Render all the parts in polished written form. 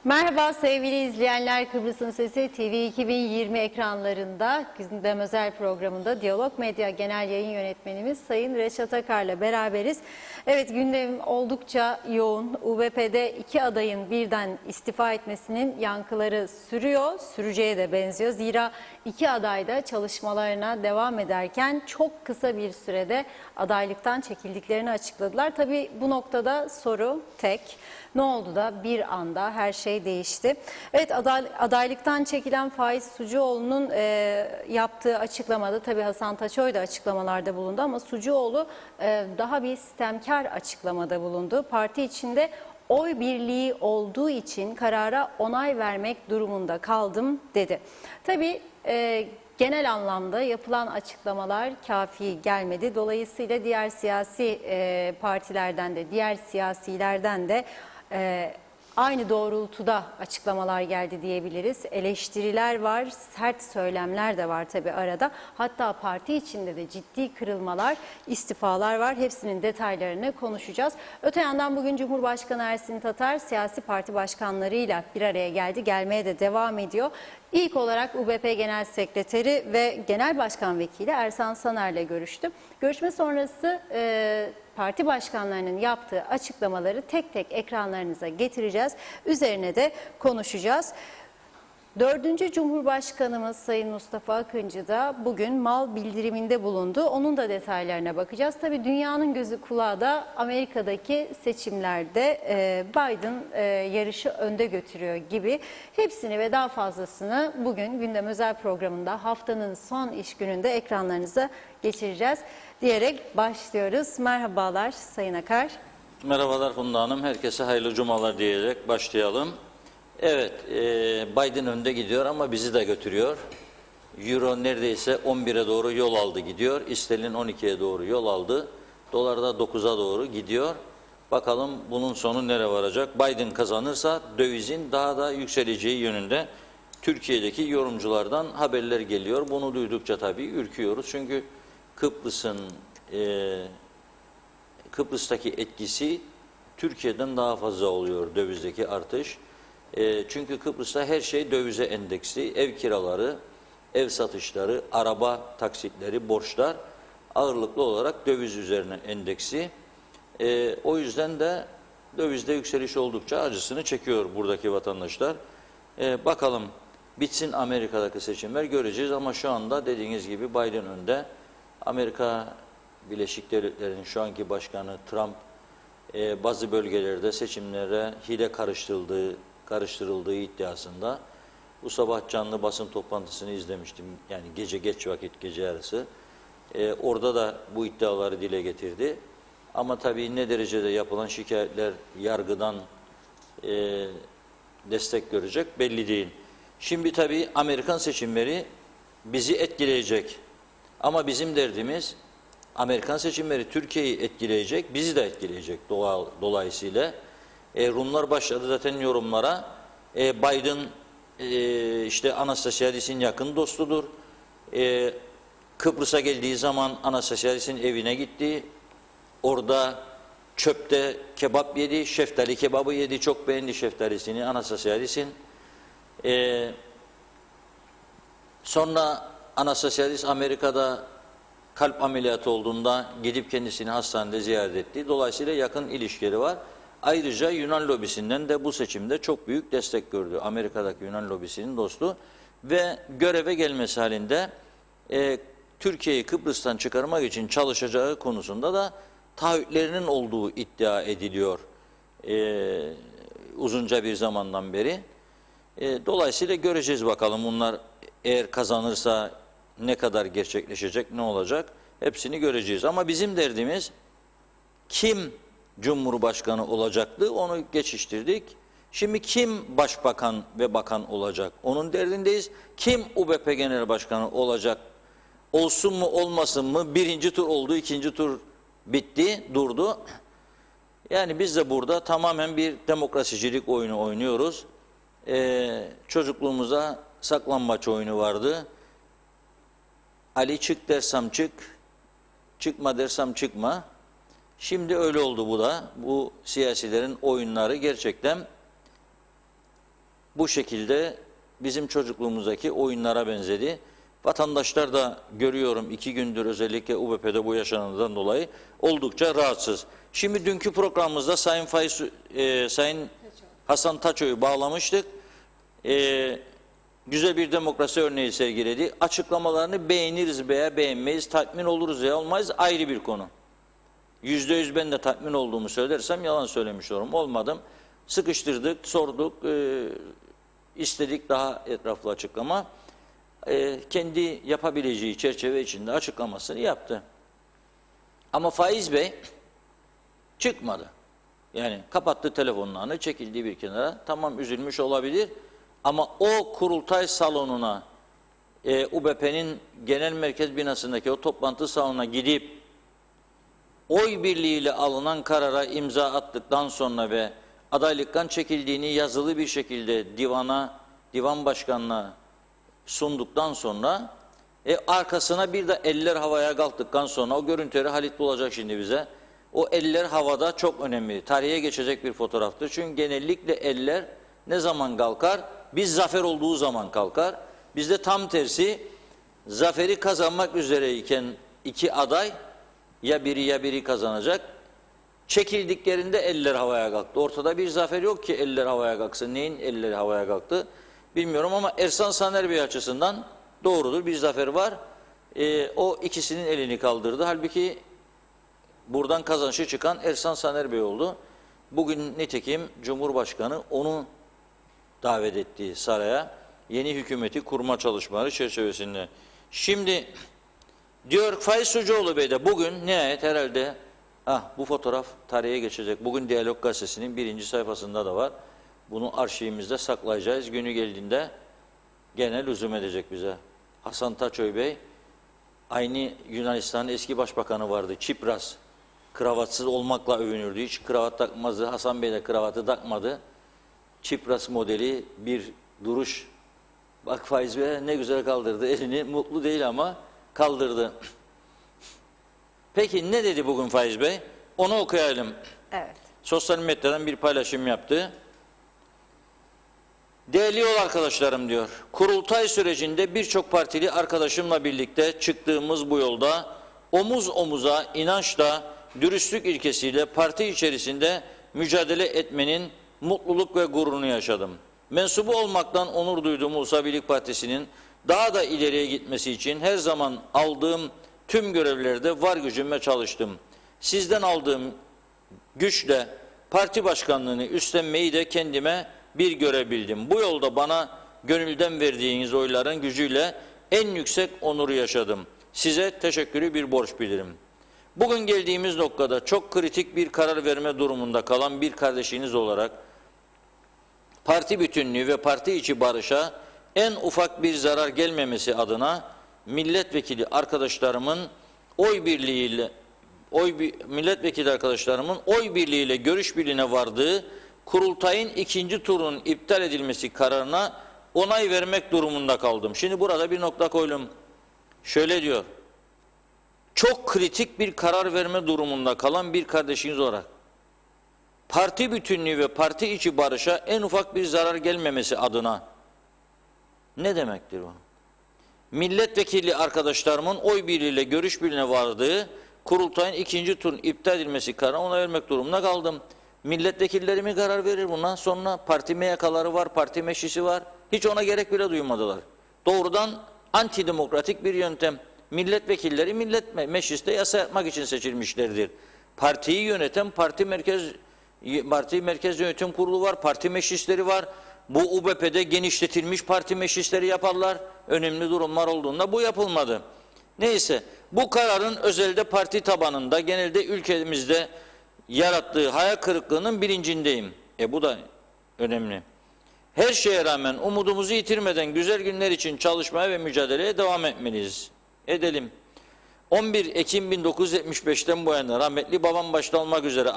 Merhaba sevgili izleyenler, Kıbrıs'ın Sesi TV 2020 ekranlarında Gündem Özel programında Diyalog Medya Genel Yayın Yönetmenimiz Sayın Reşat Akar'la beraberiz. Evet, gündem oldukça yoğun. UBP'de iki adayın birden istifa etmesinin yankıları sürüyor, süreceğe de benziyor. Zira iki aday da çalışmalarına devam ederken çok kısa bir sürede adaylıktan çekildiklerini açıkladılar. Tabii bu noktada soru tek: ne oldu da bir anda her şey değişti? Evet, adaylıktan çekilen Faiz Sucuoğlu'nun yaptığı açıklamada, tabii Hasan Taçoy da açıklamalarda bulundu ama Sucuoğlu daha bir sistemkar açıklamada bulundu. Parti içinde oy birliği olduğu için karara onay vermek durumunda kaldım dedi. Tabii genel anlamda yapılan açıklamalar kafi gelmedi. Dolayısıyla diğer siyasi partilerden de, diğer siyasilerden de aynı doğrultuda açıklamalar geldi diyebiliriz. Eleştiriler var, sert söylemler de var tabii arada. Hatta parti içinde de ciddi kırılmalar, istifalar var. Hepsinin detaylarını konuşacağız. Öte yandan bugün Cumhurbaşkanı Ersin Tatar siyasi parti başkanlarıyla bir araya geldi. Gelmeye de devam ediyor. İlk olarak UBP Genel Sekreteri ve Genel Başkan Vekili Ersan Saner'le görüştü. Görüşme sonrası parti başkanlarının yaptığı açıklamaları tek tek ekranlarınıza getireceğiz. Üzerine de konuşacağız. 4. Cumhurbaşkanımız Sayın Mustafa Akıncı da bugün mal bildiriminde bulundu. Onun da detaylarına bakacağız. Tabii dünyanın gözü kulağı da Amerika'daki seçimlerde Biden yarışı önde götürüyor gibi. Hepsini ve daha fazlasını bugün Gündem Özel programında haftanın son iş gününde ekranlarınıza geçireceğiz diyerek başlıyoruz. Merhabalar Sayın Akar. Merhabalar Funda Hanım. Herkese hayırlı cumalar diyerek başlayalım. Evet, Biden önde gidiyor ama bizi de götürüyor. Euro neredeyse 11'e doğru yol aldı gidiyor. İsterlin 12'ye doğru yol aldı. Dolar da 9'a doğru gidiyor. Bakalım bunun sonu nereye varacak? Biden kazanırsa dövizin daha da yükseleceği yönünde Türkiye'deki yorumculardan haberler geliyor. Bunu duydukça tabii ürküyoruz. Çünkü Kıbrıs'taki etkisi Türkiye'den daha fazla oluyor dövizdeki artış. Çünkü Kıbrıs'ta her şey dövize endeksli. Ev kiraları, ev satışları, araba taksitleri, borçlar ağırlıklı olarak döviz üzerine endeksli. O yüzden de dövizde yükseliş oldukça acısını çekiyor buradaki vatandaşlar. Bakalım bitsin Amerika'daki seçimler, göreceğiz ama şu anda dediğiniz gibi Biden önde. Amerika Birleşik Devletleri'nin şu anki başkanı Trump bazı bölgelerde seçimlere hile karıştırıldığı iddiasında. Bu sabah canlı basın toplantısını izlemiştim. Yani geç vakit, gece yarısı. Orada da bu iddiaları dile getirdi. Ama tabii ne derecede yapılan şikayetler yargıdan destek görecek belli değil. Şimdi tabii Amerikan seçimleri bizi etkileyecek. Ama bizim derdimiz, Amerikan seçimleri Türkiye'yi etkileyecek, bizi de etkileyecek dolayısıyla. Rumlar başladı zaten yorumlara. Biden işte Anastasiadis'in yakın dostudur. Kıbrıs'a geldiği zaman Anastasiadis'in evine gitti. Orada çöpte kebap yedi, şeftali kebabı yedi. Çok beğendi şeftalisini Anastasiadis'in. Sonra Anastasiadis Amerika'da kalp ameliyatı olduğunda gidip kendisini hastanede ziyaret etti. Dolayısıyla yakın ilişkileri var. Ayrıca Yunan lobisinden de bu seçimde çok büyük destek gördü. Amerika'daki Yunan lobisinin dostu ve göreve gelmesi halinde Türkiye'yi Kıbrıs'tan çıkarmak için çalışacağı konusunda da taahhütlerinin olduğu iddia ediliyor uzunca bir zamandan beri. Dolayısıyla göreceğiz bakalım bunlar eğer kazanırsa ne kadar gerçekleşecek, ne olacak hepsini göreceğiz. Ama bizim derdimiz kim Cumhurbaşkanı olacaktı, onu geçiştirdik. Şimdi kim Başbakan ve Bakan olacak, onun derdindeyiz. Kim UBP Genel Başkanı olacak, olsun mu olmasın mı? Birinci tur oldu, ikinci tur bitti, durdu. Yani biz de burada tamamen bir demokrasicilik oyunu oynuyoruz. Çocukluğumuzda saklambaç oyunu vardı. Ali çık dersem çık, çıkma dersem çıkma. Şimdi öyle oldu bu da. Bu siyasilerin oyunları gerçekten bu şekilde bizim çocukluğumuzdaki oyunlara benzedi. Vatandaşlar da görüyorum 2 gündür özellikle UBP'de bu yaşananlardan dolayı oldukça rahatsız. Şimdi dünkü programımızda Sayın Hasan Taço'yu bağlamıştık. Güzel bir demokrasi örneği sergiledi. Açıklamalarını beğeniriz veya beğenmeyiz, tatmin oluruz veya olmayız ayrı bir konu. %100 ben de tatmin olduğumu söylersem yalan söylemiş olurum. Olmadım. Sıkıştırdık, sorduk, istedik daha etraflı açıklama. Kendi yapabileceği çerçeve içinde açıklamasını yaptı. Ama Faiz Bey çıkmadı. Yani kapattı telefonlarını, çekildiği bir kenara. Tamam, üzülmüş olabilir ama o kurultay salonuna, UBP'nin genel merkez binasındaki o toplantı salonuna gidip oy birliğiyle alınan karara imza attıktan sonra ve adaylıktan çekildiğini yazılı bir şekilde divan başkanına sunduktan sonra arkasına bir de eller havaya kalktıktan sonra o görüntüleri Halit bulacak şimdi bize. O eller havada çok önemli. Tarihe geçecek bir fotoğraftır. Çünkü genellikle eller ne zaman kalkar? Biz zafer olduğu zaman kalkar. Bizde tam tersi, zaferi kazanmak üzereyken iki aday ya biri kazanacak. Çekildiklerinde eller havaya kalktı. Ortada bir zafer yok ki eller havaya kalksın. Neyin elleri havaya kalktı bilmiyorum ama Ersan Saner Bey açısından doğrudur. Bir zafer var. O ikisinin elini kaldırdı. Halbuki buradan kazanışı çıkan Ersan Saner Bey oldu. Bugün nitekim Cumhurbaşkanı onu davet etti saraya. Yeni hükümeti kurma çalışmaları çerçevesinde. Şimdi diyor Faiz Sucuoğlu Bey de bugün nihayet herhalde bu fotoğraf tarihe geçecek. Bugün Diyalog Gazetesi'nin 1. sayfasında da var. Bunu arşivimizde saklayacağız. Günü geldiğinde gene lüzum edecek bize. Hasan Taçoy Bey, aynı Yunanistan'ın eski başbakanı vardı. Çipras, kravatsız olmakla övünürdü. Hiç kravat takmazdı. Hasan Bey de kravatı takmadı. Çipras modeli bir duruş. Bak Faiz Bey ne güzel kaldırdı elini. Mutlu değil ama kaldırdı. Peki ne dedi bugün Faiz Bey? Onu okuyalım. Evet. Sosyal medyadan bir paylaşım yaptı. Değerli yol arkadaşlarım diyor, kurultay sürecinde birçok partili arkadaşımla birlikte çıktığımız bu yolda omuz omuza inançla, dürüstlük ilkesiyle parti içerisinde mücadele etmenin mutluluk ve gururunu yaşadım. Mensubu olmaktan onur duyduğum Ulusal Birlik Partisi'nin daha da ileriye gitmesi için her zaman aldığım tüm görevlerde var gücümle çalıştım. Sizden aldığım güçle parti başkanlığını üstlenmeyi de kendime bir görev bildim. Bu yolda bana gönülden verdiğiniz oyların gücüyle en yüksek onuru yaşadım. Size teşekkürü bir borç bilirim. Bugün geldiğimiz noktada çok kritik bir karar verme durumunda kalan bir kardeşiniz olarak parti bütünlüğü ve parti içi barışa en ufak bir zarar gelmemesi adına milletvekili arkadaşlarımın oy birliğiyle görüş birliğine vardığı kurultayın 2. turunun iptal edilmesi kararına onay vermek durumunda kaldım. Şimdi burada bir nokta koydum. Şöyle diyor. Çok kritik bir karar verme durumunda kalan bir kardeşiniz olarak parti bütünlüğü ve parti içi barışa en ufak bir zarar gelmemesi adına ne demektir bu? Milletvekili arkadaşlarımın oy birliğiyle görüş birliğine vardığı kurultayın 2. turun iptal edilmesi kararına onay vermek durumunda kaldım. Milletvekilleri mi karar verir buna? Sonra parti MYK'ları var, parti meclisi var. Hiç ona gerek bile duymadılar. Doğrudan antidemokratik bir yöntem. Milletvekilleri mecliste yasa yapmak için seçilmişlerdir. Partiyi yöneten parti merkez yönetim kurulu var, parti meclisleri var. Bu UBP'de genişletilmiş parti meclisleri yaparlar. Önemli durumlar olduğunda bu yapılmadı. Neyse, bu kararın özelde parti tabanında genelde ülkemizde yarattığı hayal kırıklığının bilincindeyim. Bu da önemli. Her şeye rağmen umudumuzu yitirmeden güzel günler için çalışmaya ve mücadeleye devam etmeliyiz. Edelim. 11 Ekim 1975'ten bu yana rahmetli babam başta olmak üzere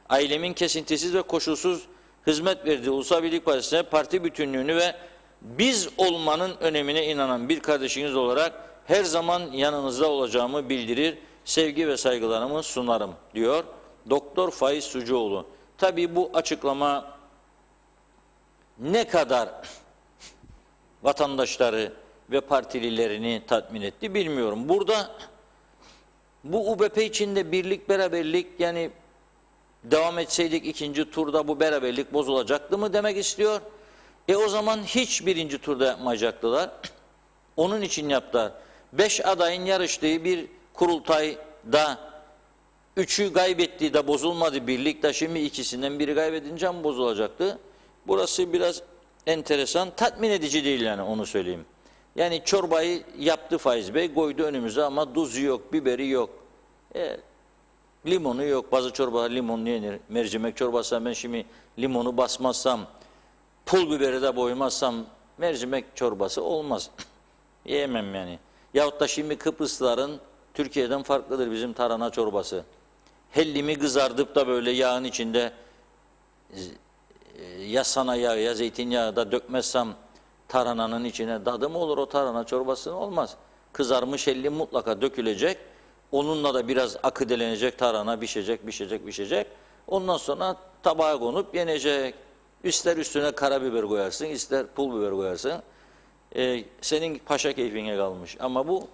ailemin kesintisiz ve koşulsuz hizmet verdiği Ulusal Birlik Partisi'ne parti bütünlüğünü ve biz olmanın önemine inanan bir kardeşiniz olarak her zaman yanınızda olacağımı bildirir, sevgi ve saygılarımı sunarım diyor Doktor Faiz Sucuoğlu. Tabii bu açıklama ne kadar vatandaşları ve partililerini tatmin etti bilmiyorum. Burada bu UBP içinde birlik, beraberlik, yani devam etseydik ikinci turda bu beraberlik bozulacaktı mı demek istiyor. O zaman hiç birinci turda yapmayacaktılar. Onun için yaptılar. 5 adayın yarıştığı bir kurultayda 3'ü kaybettiği de bozulmadı birlik de, şimdi ikisinden biri kaybedince mi bozulacaktı? Burası biraz enteresan, tatmin edici değil yani, onu söyleyeyim. Yani çorbayı yaptı Faiz Bey, koydu önümüze ama tuzu yok, biberi yok. Limonu yok. Bazı çorbalar limonlu yenir. Mercimek çorbası, ben şimdi limonu basmazsam, pul biberi de koymazsam mercimek çorbası olmaz. Yiyemem yani. Yahut da şimdi Kıbrıslıların Türkiye'den farklıdır bizim tarhana çorbası. Hellimi kızartıp da böyle yağın içinde ya sana yağ ya zeytinyağı da dökmezsem tarhananın içine tadı mı olur o tarhana çorbası? Olmaz. Kızarmış hellim mutlaka dökülecek. Onunla da biraz akıdelenecek, tarhana pişecek. Ondan sonra tabağa konup yenecek. İster üstüne karabiber koyarsın, ister pul biber koyarsın. Senin paşa keyfine kalmış. Ama bu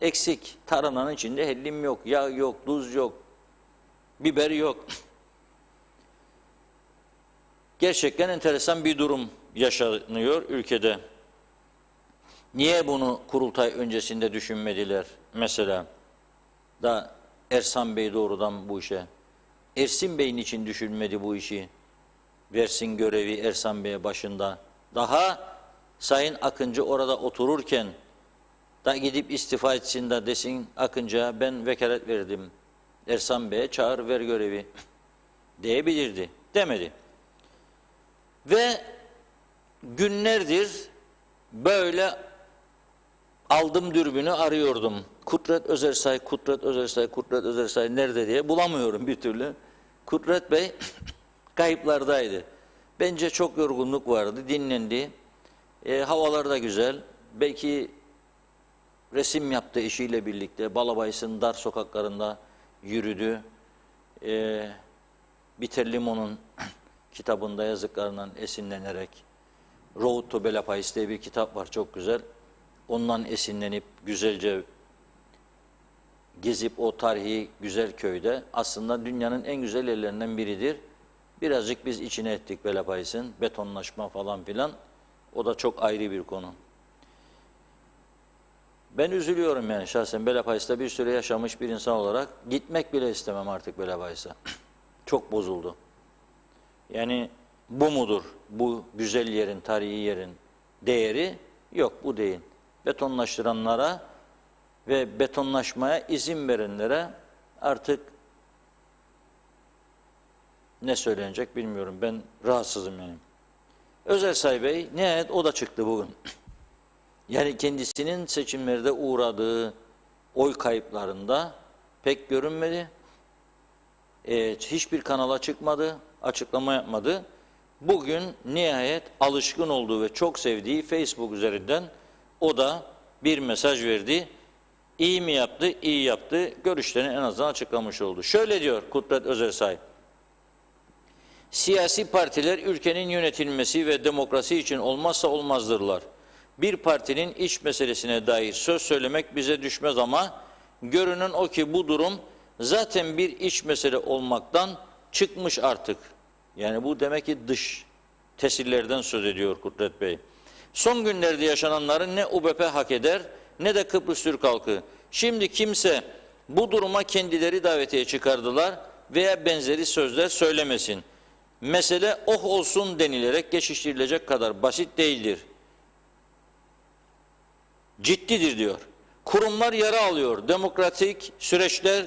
eksik. Tarhananın içinde hellim yok, yağ yok, tuz yok, biber yok. Gerçekten enteresan bir durum yaşanıyor ülkede. Niye bunu kurultay öncesinde düşünmediler mesela? Da Ersan Bey doğrudan bu işe. Ersin Bey niçin düşünmedi bu işi? Versin görevi Ersan Bey'e başında. Daha Sayın Akıncı orada otururken da gidip istifa etsin de desin Akıncı'ya ben vekalet verdim. Ersan Bey'e çağır ver görevi diyebilirdi. Demedi. Ve günlerdir böyle aldım dürbünü arıyordum. Kudret Özersay nerede diye bulamıyorum bir türlü. Kudret Bey kayıplardaydı. Bence çok yorgunluk vardı, dinlendi. Havalar da güzel. Belki resim yaptı eşiyle birlikte. Balabayıs'ın dar sokaklarında yürüdü. Biter Limon'un kitabında yazdıklarından esinlenerek Road to Belapais diye bir kitap var, çok güzel. Ondan esinlenip güzelce gezip o tarihi güzel köyde, aslında dünyanın en güzel yerlerinden biridir. Birazcık biz içine ettik Belapais'in, betonlaşma falan filan. O da çok ayrı bir konu. Ben üzülüyorum yani şahsen Belapais'te bir süre yaşamış bir insan olarak. Gitmek bile istemem artık Belapais'a. Çok bozuldu. Yani bu mudur? Bu güzel yerin, tarihi yerin değeri? Yok, bu değil. Betonlaştıranlara ve betonlaşmaya izin verenlere artık ne söylenecek bilmiyorum. Ben rahatsızım yani. Özersay Bey nihayet o da çıktı bugün. Yani kendisinin seçimlerde uğradığı oy kayıplarında pek görünmedi. Hiçbir kanala çıkmadı, açıklama yapmadı. Bugün nihayet alışkın olduğu ve çok sevdiği Facebook üzerinden o da bir mesaj verdi. İyi mi yaptı? İyi yaptı. Görüşlerini en azından açıklamış oldu. Şöyle diyor Kudret Özersay. Siyasi partiler ülkenin yönetilmesi ve demokrasi için olmazsa olmazdırlar. Bir partinin iç meselesine dair söz söylemek bize düşmez ama görünen o ki bu durum zaten bir iç mesele olmaktan çıkmış artık. Yani bu demek ki dış tesirlerden söz ediyor Kudret Bey. Son günlerde yaşananları ne UBP hak eder ne de Kıbrıs Türk halkı. Şimdi kimse bu duruma kendileri davetiye çıkardılar veya benzeri sözler söylemesin. Mesele oh olsun denilerek geçiştirilecek kadar basit değildir. Ciddidir diyor. Kurumlar yara alıyor. Demokratik süreçler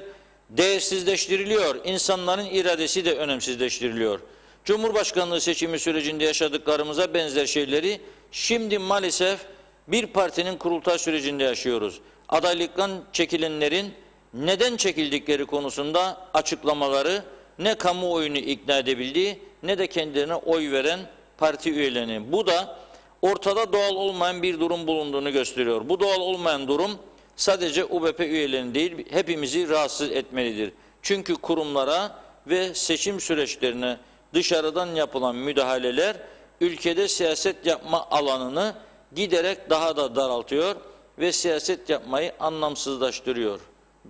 değersizleştiriliyor. İnsanların iradesi de önemsizleştiriliyor. Cumhurbaşkanlığı seçimi sürecinde yaşadıklarımıza benzer şeyleri şimdi maalesef bir partinin kurultay sürecinde yaşıyoruz. Adaylıktan çekilenlerin neden çekildikleri konusunda açıklamaları ne kamuoyunu ikna edebildi ne de kendilerine oy veren parti üyelerinin. Bu da ortada doğal olmayan bir durum bulunduğunu gösteriyor. Bu doğal olmayan durum sadece UBP üyelerinin değil hepimizi rahatsız etmelidir. Çünkü kurumlara ve seçim süreçlerine dışarıdan yapılan müdahaleler ülkede siyaset yapma alanını giderek daha da daraltıyor ve siyaset yapmayı anlamsızlaştırıyor.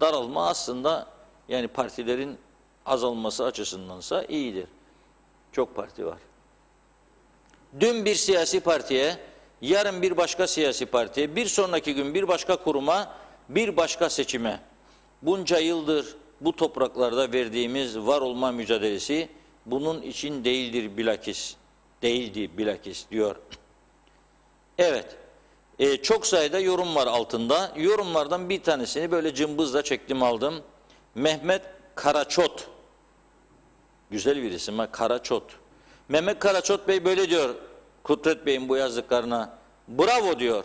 Daralma aslında yani partilerin azalması açısındansa iyidir. Çok parti var. Dün bir siyasi partiye, yarın bir başka siyasi partiye, bir sonraki gün bir başka kuruma, bir başka seçime. Bunca yıldır bu topraklarda verdiğimiz var olma mücadelesi bunun için değildir bilakis. Değildi bilakis diyor. Evet. Çok sayıda yorum var altında. Yorumlardan bir tanesini böyle cımbızla çektim aldım. Mehmet Karaçot. Güzel bir isim ha, Karaçot. Mehmet Karaçot Bey böyle diyor Kudret Bey'in bu yazdıklarına. Bravo diyor.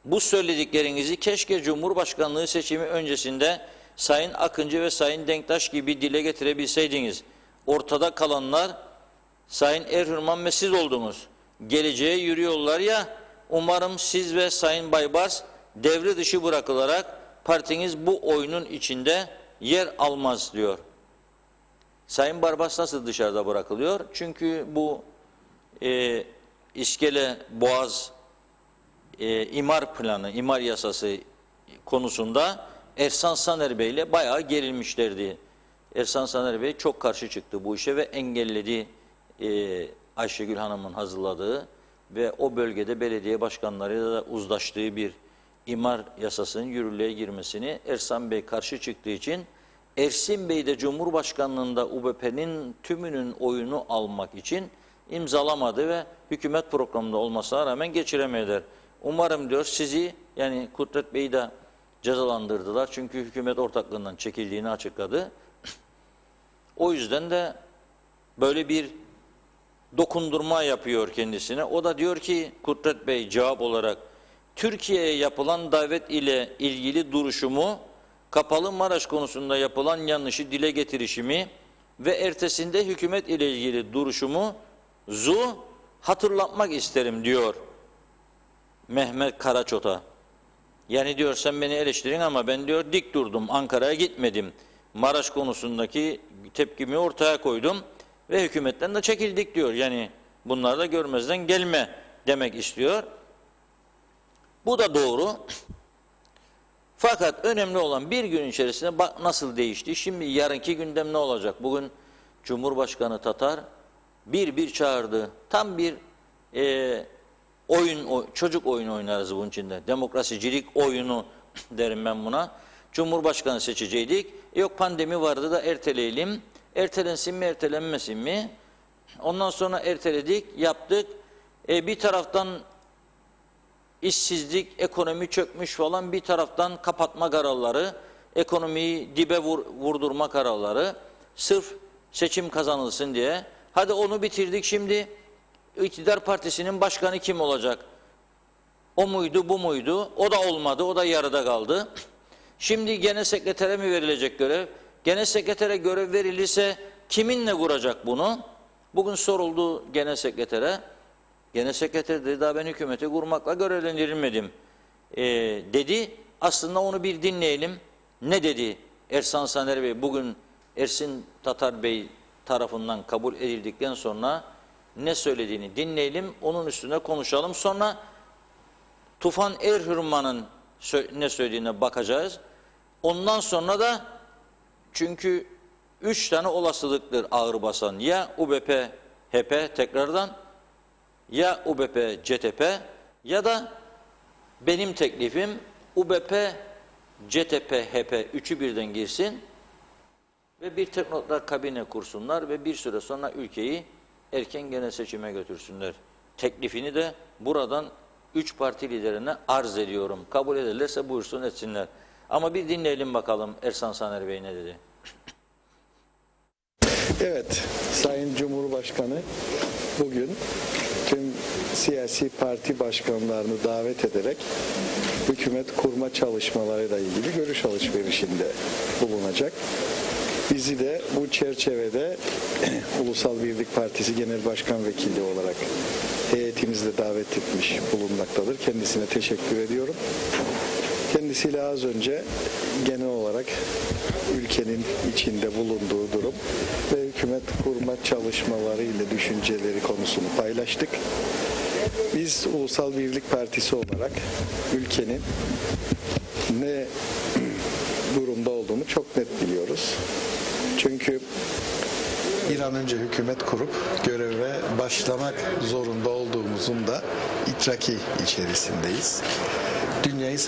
Bu söylediklerinizi keşke Cumhurbaşkanlığı seçimi öncesinde Sayın Akıncı ve Sayın Denktaş gibi dile getirebilseydiniz. Ortada kalanlar Sayın Erhürman ve siz oldunuz. Geleceğe yürüyorlar ya, umarım siz ve Sayın Baybars devre dışı bırakılarak partiniz bu oyunun içinde yer almaz diyor. Sayın Baybars nasıl dışarıda bırakılıyor? Çünkü bu İskele Boğaz imar planı, imar yasası konusunda Ersan Saner Bey ile bayağı gerilmişlerdi. Ersan Saner Bey çok karşı çıktı bu işe ve engelledi Ayşegül Hanım'ın hazırladığı ve o bölgede belediye başkanlarıyla da uzlaştığı bir imar yasasının yürürlüğe girmesini Ersan Bey karşı çıktığı için Ersin Bey de Cumhurbaşkanlığında UBP'nin tümünün oyunu almak için imzalamadı ve hükümet programında olmasına rağmen geçiremediler. Umarım diyor sizi yani Kudret Bey'i de cezalandırdılar. Çünkü hükümet ortaklığından çekildiğini açıkladı. O yüzden de böyle bir dokundurma yapıyor kendisine. O da diyor ki Kudret Bey cevap olarak Türkiye'ye yapılan davet ile ilgili duruşumu, Kapalı Maraş konusunda yapılan yanlışı dile getirişimi ve ertesinde hükümet ile ilgili duruşumuzu hatırlatmak isterim diyor Mehmet Karaçot'a. Yani diyor sen beni eleştirin ama ben diyor dik durdum, Ankara'ya gitmedim. Maraş konusundaki tepkimi ortaya koydum ve hükümetten de çekildik diyor. Yani bunlar da görmezden gelme demek istiyor. Bu da doğru. Fakat önemli olan bir gün içerisinde bak nasıl değişti. Şimdi yarınki gündem ne olacak? Bugün Cumhurbaşkanı Tatar bir çağırdı. Tam bir çocuk oyunu oynarız bunun içinde. Demokrasicilik oyunu derim ben buna. Cumhurbaşkanı seçeceydik. Yok pandemi vardı da erteleyelim. Ertelensin mi ertelenmesin mi? Ondan sonra erteledik, yaptık. Bir taraftan işsizlik, ekonomi çökmüş falan, bir taraftan kapatma kararları, ekonomiyi dibe vurdurma kararları, sırf seçim kazanılsın diye. Hadi onu bitirdik, şimdi iktidar partisinin başkanı kim olacak? O muydu, bu muydu? O da olmadı, o da yarıda kaldı. Şimdi genel sekretere mi verilecek görev? Genel sekretere görev verilirse kiminle kuracak bunu? Bugün soruldu genel sekretere. Genel sekreter dedi daha ben hükümeti kurmakla görevlendirilmedim dedi. Aslında onu bir dinleyelim. Ne dedi Ersan Saner Bey bugün Ersin Tatar Bey tarafından kabul edildikten sonra ne söylediğini dinleyelim. Onun üstüne konuşalım. Sonra Tufan Erhürman'ın ne söylediğine bakacağız. Ondan sonra da çünkü 3 tane olasılıktır ağır basan. Ya UBP, HP tekrardan, ya UBP, CTP ya da benim teklifim UBP, CTP, HP üçü birden girsin ve bir teknokrat kabine kursunlar ve bir süre sonra ülkeyi erken genel seçime götürsünler. Teklifini de buradan 3 parti liderine arz ediyorum. Kabul ederlerse buyursun etsinler. Ama bir dinleyelim bakalım Ersan Saner Bey ne dedi. Evet, Sayın Cumhurbaşkanı bugün tüm siyasi parti başkanlarını davet ederek hükümet kurma çalışmalarıyla ilgili görüş alışverişinde bulunacak. Bizi de bu çerçevede Ulusal Birlik Partisi Genel Başkan Vekili olarak heyetimizle davet etmiş bulunmaktadır. Kendisine teşekkür ediyorum. Kendisi kendisiyle az önce genel olarak ülkenin içinde bulunduğu durum ve hükümet kurma çalışmaları ile düşünceleri konusunu paylaştık. Biz Ulusal Birlik Partisi olarak ülkenin ne durumda olduğunu çok net biliyoruz. Çünkü bir an önce hükümet kurup göreve başlamak zorunda olduğumuzun da idraki içerisindeyiz. Dünyayı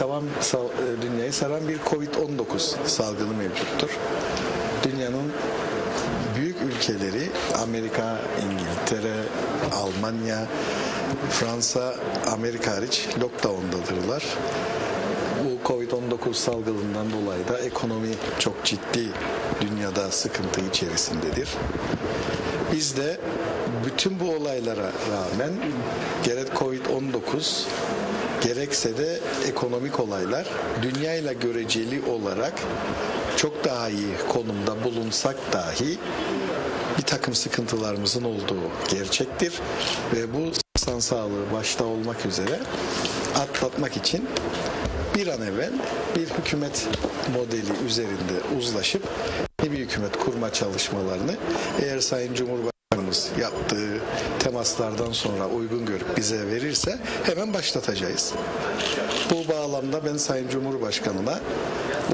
saran bir Covid-19 salgını mevcuttur. Dünyanın büyük ülkeleri Amerika, İngiltere, Almanya, Fransa, Amerika hariç lockdown'dadırlar. Bu Covid-19 salgınından dolayı da ekonomi çok ciddi dünyada sıkıntı içerisindedir. Biz de bütün bu olaylara rağmen gerek Covid-19 gerekse de ekonomik olaylar dünyayla göreceli olarak çok daha iyi konumda bulunsak dahi bir takım sıkıntılarımızın olduğu gerçektir ve bu insan sağlığı başta olmak üzere atlatmak için bir an evvel bir hükümet modeli üzerinde uzlaşıp bir hükümet kurma çalışmalarını eğer Sayın Cumhurbaşkanımız yaptığı temaslardan sonra uygun görüp bize verirse hemen başlatacağız. Bu bağlamda ben Sayın Cumhurbaşkanı'na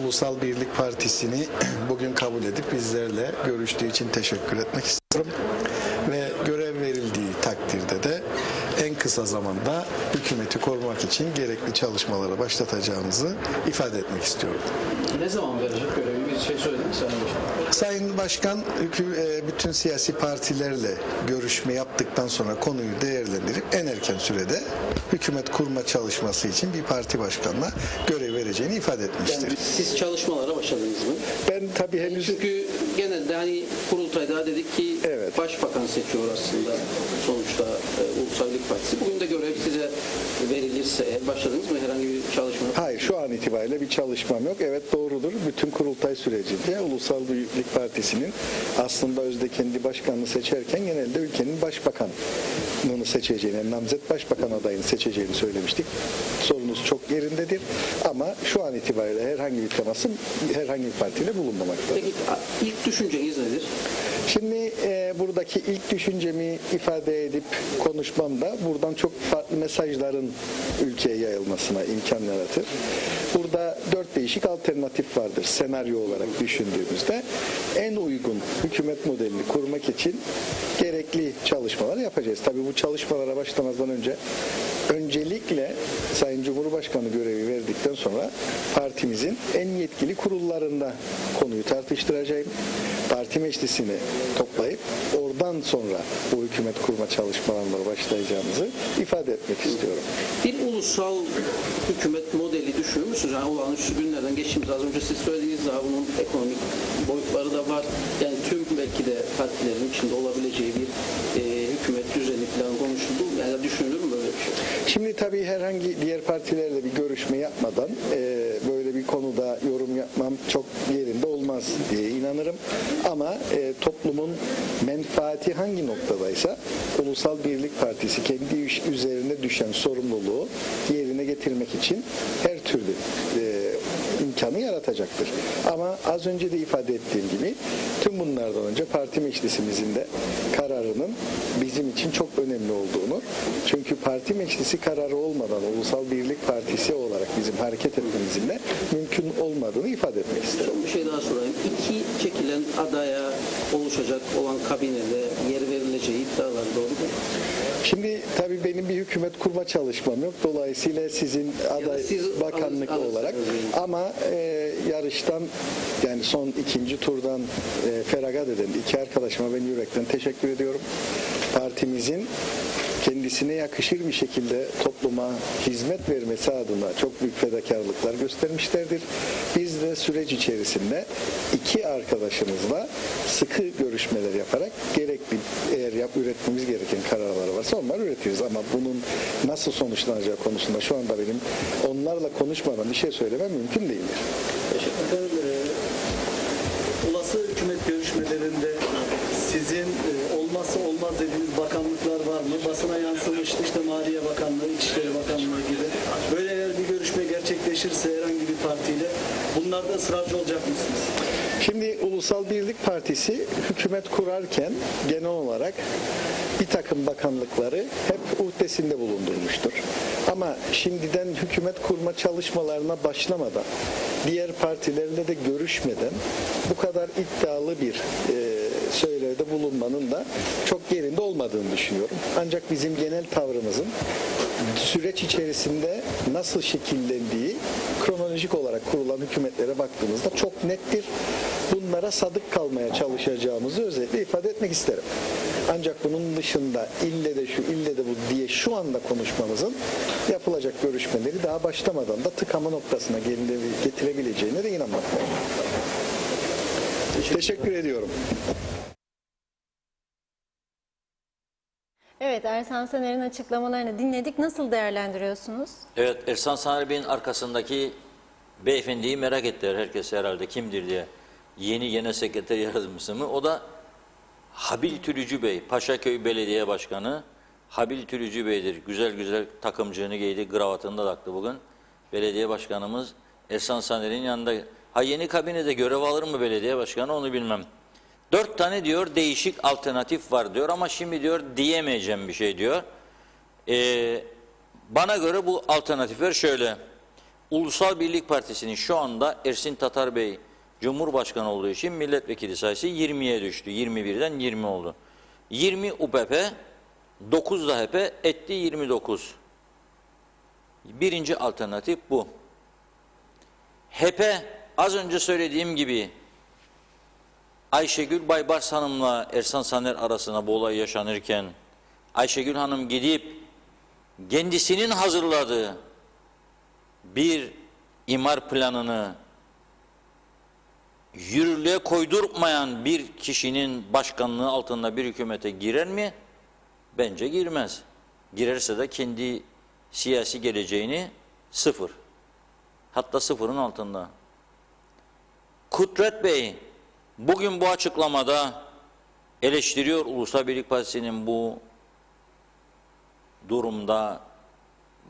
Ulusal Birlik Partisi'ni bugün kabul edip bizlerle görüştüğü için teşekkür etmek istiyorum. Ve görev verildiği takdirde de en kısa zamanda hükümeti korumak için gerekli çalışmalara başlatacağımızı ifade etmek istiyorum. Ne zaman verecek görevi? Bir şey söyledin mi Sayın Başkan? Sayın Başkan bütün siyasi partilerle görüşme yaptıktan sonra konuyu değerlendirip en erken sürede hükümet kurma çalışması için bir parti başkanına görev vereceğini ifade etmiştir. Yani siz çalışmalara başladınız mı? Ben tabii henüz Çünkü genelde hani kurultayda dedik ki Evet. başbakan seçiyor aslında sonuçta Ulusal Birlik Partisi. Bugün de görev size verilirse başladınız mı herhangi bir çalışma? hayır, şu an itibariyle bir çalışmam yok. Evet, doğrudur. Bütün kurultay sürecinde Ulusal Birlik Partisi'nin aslında özde kendi başkanını seçerken genelde ülkenin başbakanını seçeceğini, namzet başbakan adayını seçeceğini söylemiştik. Sorunuz çok yerindedir. Ama şu an itibariyle herhangi bir temasım herhangi bir partiyle bulunmamaktadır. Peki ilk düşünceniz nedir? Şimdi buradaki ilk düşüncemi ifade edip konuşmamda buradan çok farklı mesajların ülkeye yayılmasına imkan yaratır. Burada 4 değişik alternatif vardır senaryo olarak düşündüğümüzde. En uygun hükümet modelini kurmak için gerekli çalışmalar yapacağız. Tabii bu çalışmalara başlamazdan öncelikle Sayın Cumhurbaşkanı görevi verdikten sonra partimizin en yetkili kurullarında konuyu tartıştıracağım. Parti meclisini toplayıp oradan sonra bu hükümet kurma çalışmalarına başlayacağımızı ifade etmek istiyorum. Bir ulusal hükümet modeli düşünür müsünüz? Yani olağanüstü günlerden geçtiğimiz az önce siz söylediğiniz daha bunun ekonomik boyutları da var. Yani tüm belki de partilerin içinde olabileceği bir hükümet düzeni falan konuşuldu. Yani düşünülür mü böyle bir şey? Şimdi tabii herhangi diğer partilerle bir görüşme yapmadan böyle bir konuda yorum yapmam çok yerinde olmaz diye inanırım. Ama toplumun menfaati hangi noktadaysa Ulusal Birlik Partisi kendi üzerine düşen sorumluluğu yerine getirmek için her türlü imkanı yaratacaktır. Ama az önce de ifade ettiğim gibi tüm bunlardan önce parti meclisimizin de kararının bizim için çok önemli olduğunu, çünkü parti meclisi kararı olmadan Ulusal Birlik Partisi olarak bizim hareket etmemizin de mümkün olmadığını ifade etmek isterim. Bir şey daha sorayım. İki çekilen adaya oluşacak olan kabinede yer verileceği iddialar doğru mu? Şimdi tabii benim bir hükümet kurma çalışmam yok. Dolayısıyla sizin aday siz bakanlık olarak ama yarıştan yani son ikinci turdan feragat eden iki arkadaşıma ben yürekten teşekkür ediyorum. Partimizin kendisine yakışır bir şekilde topluma hizmet vermesi adına çok büyük fedakarlıklar göstermişlerdir. Biz de süreç içerisinde iki arkadaşımızla sıkı görüşmeler yaparak gerekli eğer üretmemiz gereken kararlar varsa onları üretiriz. Ama bunun nasıl sonuçlanacağı konusunda şu anda benim onlarla konuşmadan bir şey söylemem mümkün değildir. Teşekkür ederim. Olası hükümet görüşmelerinde sizin olmazsa olmaz dediğiniz bakanlıklar var mı? Basına yansımıştı işte Maliye Bakanlığı, İçişleri Bakanlığı gibi. Böyle eğer bir görüşme gerçekleşirse herhangi bir kararlarda ısrarcı olacak mısınız? Şimdi Ulusal Birlik Partisi hükümet kurarken genel olarak bir takım bakanlıkları hep uhdesinde bulundurmuştur. Ama şimdiden hükümet kurma çalışmalarına başlamadan, diğer partilerle de görüşmeden bu kadar iddialı bir söylevde bulunmanın da çok yerinde olmadığını düşünüyorum. Ancak bizim genel tavrımızın süreç içerisinde nasıl şekillendiği kronolojik olarak kurulan hükümetlere baktığımızda çok nettir. Bunlara sadık kalmaya çalışacağımızı özellikle ifade etmek isterim. Ancak bunun dışında ille de şu, ille de bu diye şu anda konuşmamızın yapılacak görüşmeleri daha başlamadan da tıkama noktasına getirebileceğine de inanmaktayım. Teşekkür ediyorum. Evet, Ersan Saner'in açıklamalarını dinledik. Nasıl değerlendiriyorsunuz? Evet, Ersan Saner Bey'in arkasındaki beyefendiyi merak ettiler herkes herhalde kimdir diye. Yeni genel sekreter yardımcısı mı? O da Habil Tülücü Bey, Paşaköy Belediye Başkanı. Habil Tülücü Bey'dir. Güzel güzel takımcığını giydi, kravatını da taktı bugün. Belediye Başkanımız Ersan Saner'in yanında. Ha, yeni kabinede görev alır mı belediye başkanı onu bilmem. 4 tane diyor değişik alternatif var diyor ama şimdi diyor diyemeyeceğim bir şey diyor. Bana göre bu alternatifler şöyle. Ulusal Birlik Partisi'nin şu anda Ersin Tatar Bey Cumhurbaşkanı olduğu için milletvekili sayısı 20'ye düştü. 21'den 20 oldu. 20 UPP, 9 da HP etti 29. Birinci alternatif bu. HP az önce söylediğim gibi Ayşegül Baybars Hanım'la Ersan Saner arasında bu olay yaşanırken Ayşegül Hanım gidip kendisinin hazırladığı bir imar planını yürürlüğe koydurmayan bir kişinin başkanlığı altında bir hükümete girer mi? Bence girmez. Girerse de kendi siyasi geleceğini sıfır. Hatta sıfırın altında. Kudret Bey bugün bu açıklamada eleştiriyor Ulusal Birlik Partisi'nin bu durumda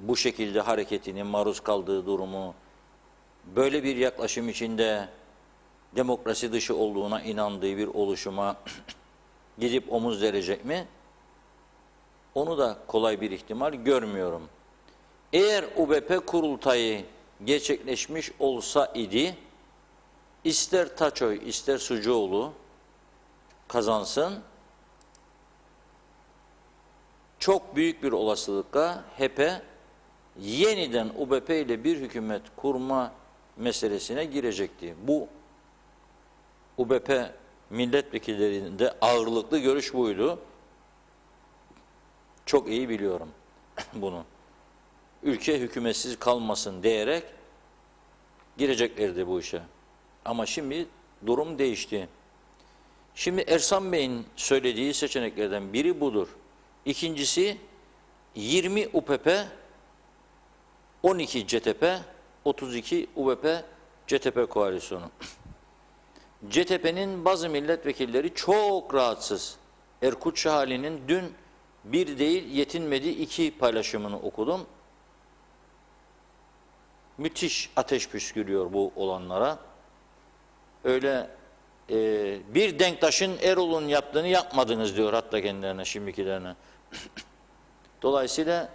bu şekilde hareketinin maruz kaldığı durumu, böyle bir yaklaşım içinde demokrasi dışı olduğuna inandığı bir oluşuma gidip omuz verecek mi? Onu da kolay bir ihtimal görmüyorum. Eğer UBP kurultayı gerçekleşmiş olsa idi, ister Taçoy ister Sucuoğlu kazansın, çok büyük bir olasılıkla HP yeniden UBP ile bir hükümet kurma meselesine girecekti. Bu UBP milletvekillerinde ağırlıklı görüş buydu. Çok iyi biliyorum bunu. Ülke hükümetsiz kalmasın diyerek gireceklerdi bu işe. Ama şimdi durum değişti. Şimdi Ersan Bey'in söylediği seçeneklerden biri budur. İkincisi 20 UPP, 12 CTP, 32 UBP CTP koalisyonu. CTP'nin bazı milletvekilleri çok rahatsız. Erkut Şahali'nin dün bir değil yetinmedi 2 paylaşımını okudum. Müthiş ateş püskürüyor bu olanlara. Öyle bir Denktaş'ın Erol'un yaptığını yapmadınız diyor hatta kendilerine, şimdikilerine. Dolayısıyla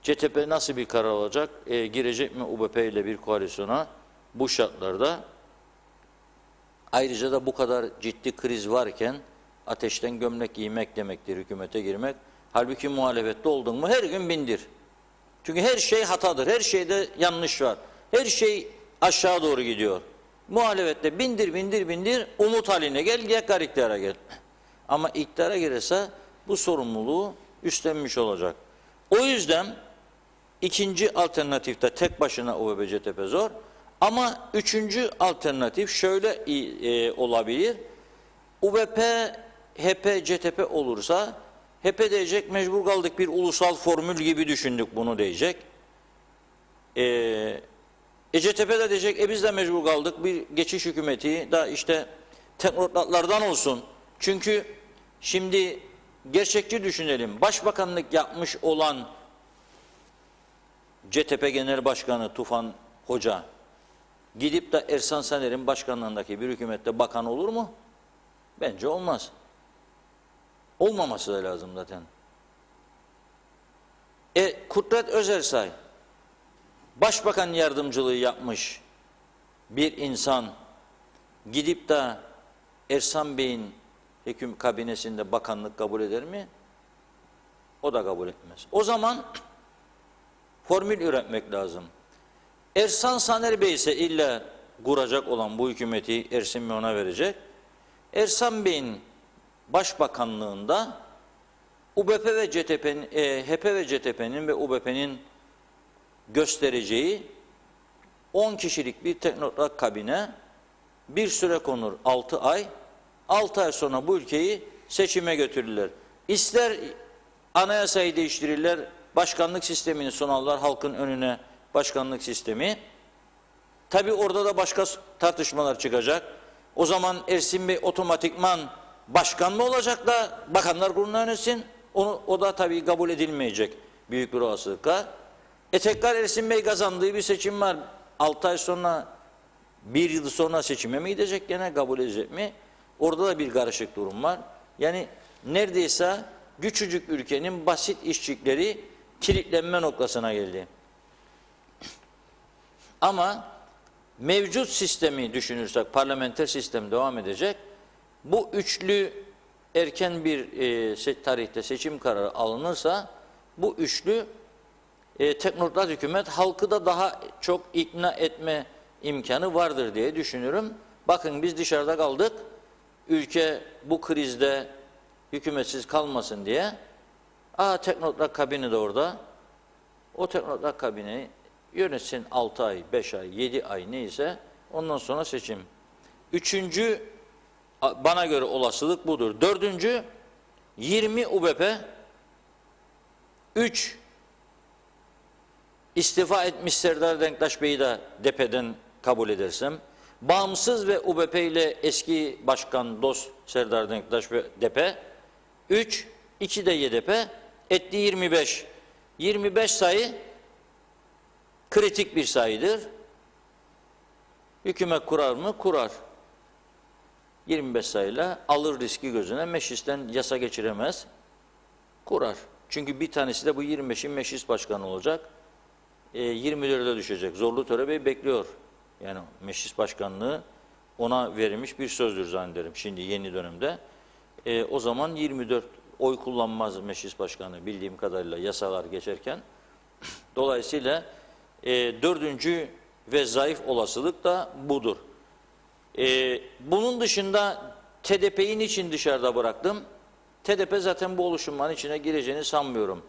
CTP nasıl bir karar alacak? Girecek mi UBP ile bir koalisyona bu şartlarda? Ayrıca da bu kadar ciddi kriz varken ateşten gömlek giymek demektir hükümete girmek. Halbuki muhalefette oldun mu her gün bindir. Çünkü her şey hatadır, her şeyde yanlış var. Her şey aşağı doğru gidiyor. Muhalefette bindir, umut haline gel, yakar iktidara gel. Ama iktidara gelirse bu sorumluluğu üstlenmiş olacak. O yüzden ikinci alternatifte tek başına UBP CTP zor. Ama üçüncü alternatif şöyle olabilir. UBP, HP, CTP olursa HP diyecek mecbur kaldık bir ulusal formül gibi düşündük bunu diyecek. CTP de diyecek biz de mecbur kaldık bir geçiş hükümeti da işte teknokratlardan olsun. Çünkü şimdi gerçekçi düşünelim. Başbakanlık yapmış olan CTP Genel Başkanı Tufan Hoca gidip de Ersan Saner'in başkanlığındaki bir hükümette bakan olur mu? Bence olmaz. Olmaması da lazım zaten. Kudret Özersay başbakan yardımcılığı yapmış bir insan gidip de Ersan Bey'in hüküm kabinesinde bakanlık kabul eder mi? O da kabul etmez. O zaman formül üretmek lazım. Ersan Saner Bey ise illa kuracak olan bu hükümeti Ersin Bey ona verecek. Ersan Bey'in başbakanlığında UBP ve CTP'nin, HP ve CTP'nin ve UBP'nin göstereceği 10 kişilik bir teknokrat kabine bir süre konur 6 ay. 6 ay sonra bu ülkeyi seçime götürürler. İster anayasayı değiştirirler, başkanlık sistemini sunarlar halkın önüne, başkanlık sistemi. Tabi orada da başka tartışmalar çıkacak. O zaman Ersin Bey otomatikman başkan mı olacak da bakanlar kuruluna yönetsin? O da tabii kabul edilmeyecek büyük bir olasılıkla. Tekrar Ersin Bey kazandığı bir seçim var. 6 ay sonra, 1 yıl sonra seçime mi gidecek gene kabul edecek mi? Orada da bir karışık durum var. Yani neredeyse küçücük ülkenin basit işçilikleri kilitlenme noktasına geldi. Ama mevcut sistemi düşünürsek, parlamenter sistem devam edecek. Bu üçlü erken bir tarihte seçim kararı alınırsa bu üçlü teknokrat hükümet halkı da daha çok ikna etme imkanı vardır diye düşünüyorum. Bakın biz dışarıda kaldık. Ülke bu krizde hükümetsiz kalmasın diye. Teknokrat kabini de orada. O teknokrat kabineyi yönetsin 6 ay, 5 ay, 7 ay neyse ondan sonra seçim. Üçüncü bana göre olasılık budur. Dördüncü 20 UBP 3 istifa etmiş Serdar Denktaş Bey'i de DEP'den kabul edersem, bağımsız ve UBP ile eski başkan dost Serdar Denktaş ve DEP 3, 2 de YDP etti 25. 25 sayı kritik bir sayıdır. Hükümet kurar mı? Kurar. 25 sayıyla alır riski gözüne, meclisten yasa geçiremez. Kurar. Çünkü bir tanesi de bu 25'in meclis başkanı olacak. 24'e düşecek. Zorlu Töre Bey bekliyor. Yani meclis başkanlığı ona verilmiş bir sözdür zannederim şimdi yeni dönemde. O zaman 24 oy kullanmaz meclis başkanı bildiğim kadarıyla yasalar geçerken. Dolayısıyla dördüncü ve zayıf olasılık da budur. Bunun dışında TDP'yi niçin dışarıda bıraktım? TDP zaten bu oluşumun içine gireceğini sanmıyorum.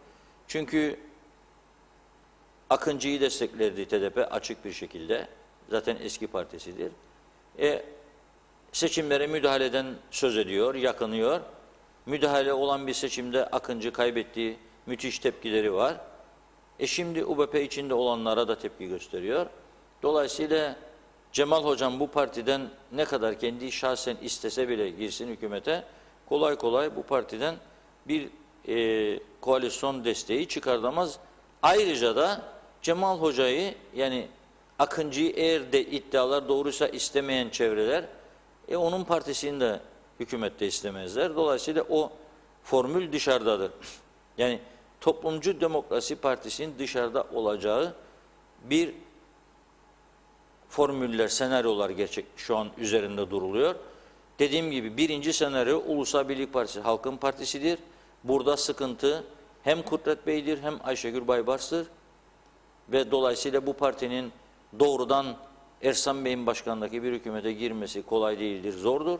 Çünkü Akıncı'yı desteklerdi TDP açık bir şekilde. Zaten eski partisidir. Seçimlere müdahaleden söz ediyor, yakınıyor. Müdahale olan bir seçimde Akıncı kaybettiği müthiş tepkileri var. Şimdi UBP içinde olanlara da tepki gösteriyor. Dolayısıyla Cemal Hocam bu partiden ne kadar kendi şahsen istese bile girsin hükümete, kolay kolay bu partiden bir koalisyon desteği çıkartamaz. Ayrıca da Cemal Hoca'yı yani Akıncı'yı eğer de iddialar doğruysa istemeyen çevreler onun partisini de hükümette istemezler. Dolayısıyla o formül dışarıdadır. Yani Toplumcu Demokrasi Partisi'nin dışarıda olacağı bir formüller, senaryolar şu an üzerinde duruluyor. Dediğim gibi birinci senaryo Ulusal Birlik Partisi, Halkın Partisi'dir. Burada sıkıntı hem Kudret Bey'dir hem Ayşegül Baybars'tır. Ve dolayısıyla bu partinin doğrudan Ersan Bey'in başkanlığındaki bir hükümete girmesi kolay değildir, zordur.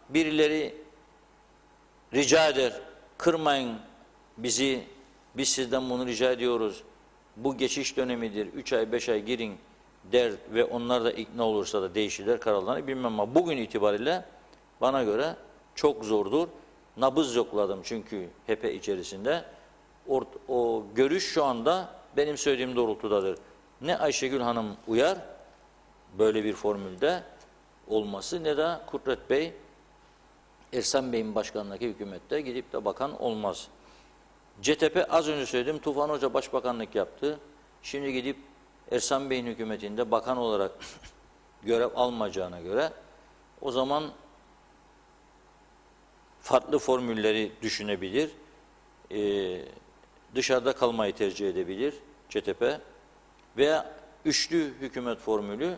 Birileri rica eder, kırmayın bizi, biz sizden bunu rica ediyoruz. Bu geçiş dönemidir, 3 ay 5 ay girin der ve onlar da ikna olursa da değişirler kararlarını bilmem ama bugün itibariyle bana göre çok zordur. Nabız yokladım çünkü HP içerisinde. O görüş şu anda benim söylediğim doğrultudadır. Ne Ayşegül Hanım uyar böyle bir formülde olması ne de Kudret Bey Ersan Bey'in başkanlığındaki hükümette gidip de bakan olmaz. CTP az önce söyledim Tufan Hoca başbakanlık yaptı. Şimdi gidip Ersan Bey'in hükümetinde bakan olarak görev almayacağına göre o zaman farklı formülleri düşünebilir. Dışarıda kalmayı tercih edebilir CTP veya üçlü hükümet formülü,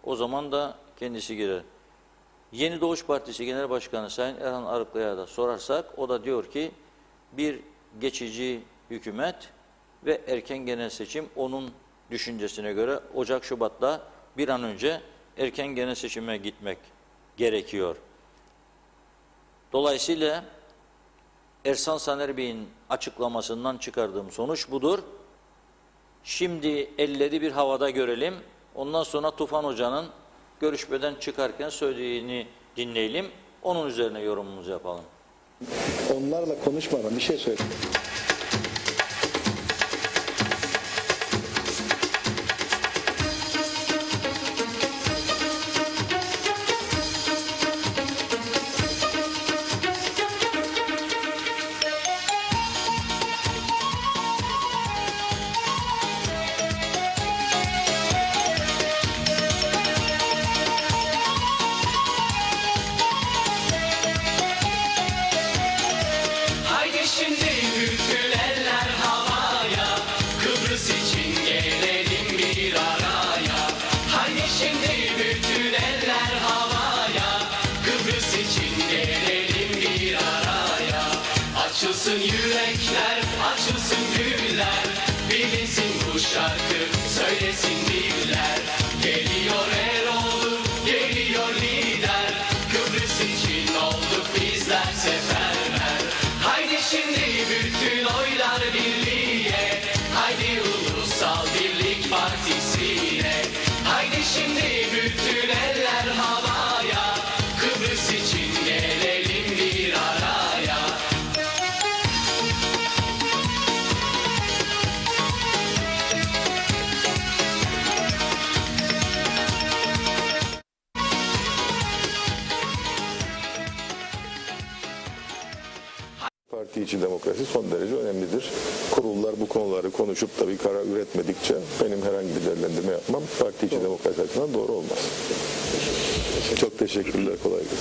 o zaman da kendisi girer. Yeni Doğuş Partisi Genel Başkanı Sayın Erhan Arıklı'ya da sorarsak, o da diyor ki bir geçici hükümet ve erken genel seçim, onun düşüncesine göre Ocak-Şubat'ta bir an önce erken genel seçime gitmek gerekiyor. Dolayısıyla Ersan Saner Bey'in açıklamasından çıkardığım sonuç budur. Şimdi elleri bir havada görelim. Ondan sonra Tufan Hoca'nın görüşmeden çıkarken söylediğini dinleyelim. Onun üzerine yorumumuzu yapalım. Onlarla konuşmadan bir şey söyle. Haydi şimdi bütün eller havaya, Kıbrıs için gelelim bir araya. Haydi şimdi bütün eller havaya, Kıbrıs için gelelim bir araya. Açılsın yürekler, açılsın güller, bilinsin bu şarkı, söylesin diller. Geliyor Eroğlu, geliyor lider, Kıbrıs için olduk bizler seferber. Haydi şimdi bütün oylar birliğe, haydi Ulusal Birlik Partisi'ne. Haydi şimdi bütün eller havaya, Kıbrıs için gelelim bir araya. Parti içi demokrasi son derece önemlidir. Kurullar bu konuları konuşup da bir karar üretmedikçe benim herhangi bir değerlendirme yapmam parti içi demokrasi açısından doğru olmaz. Çok teşekkürler, kolay gelsin.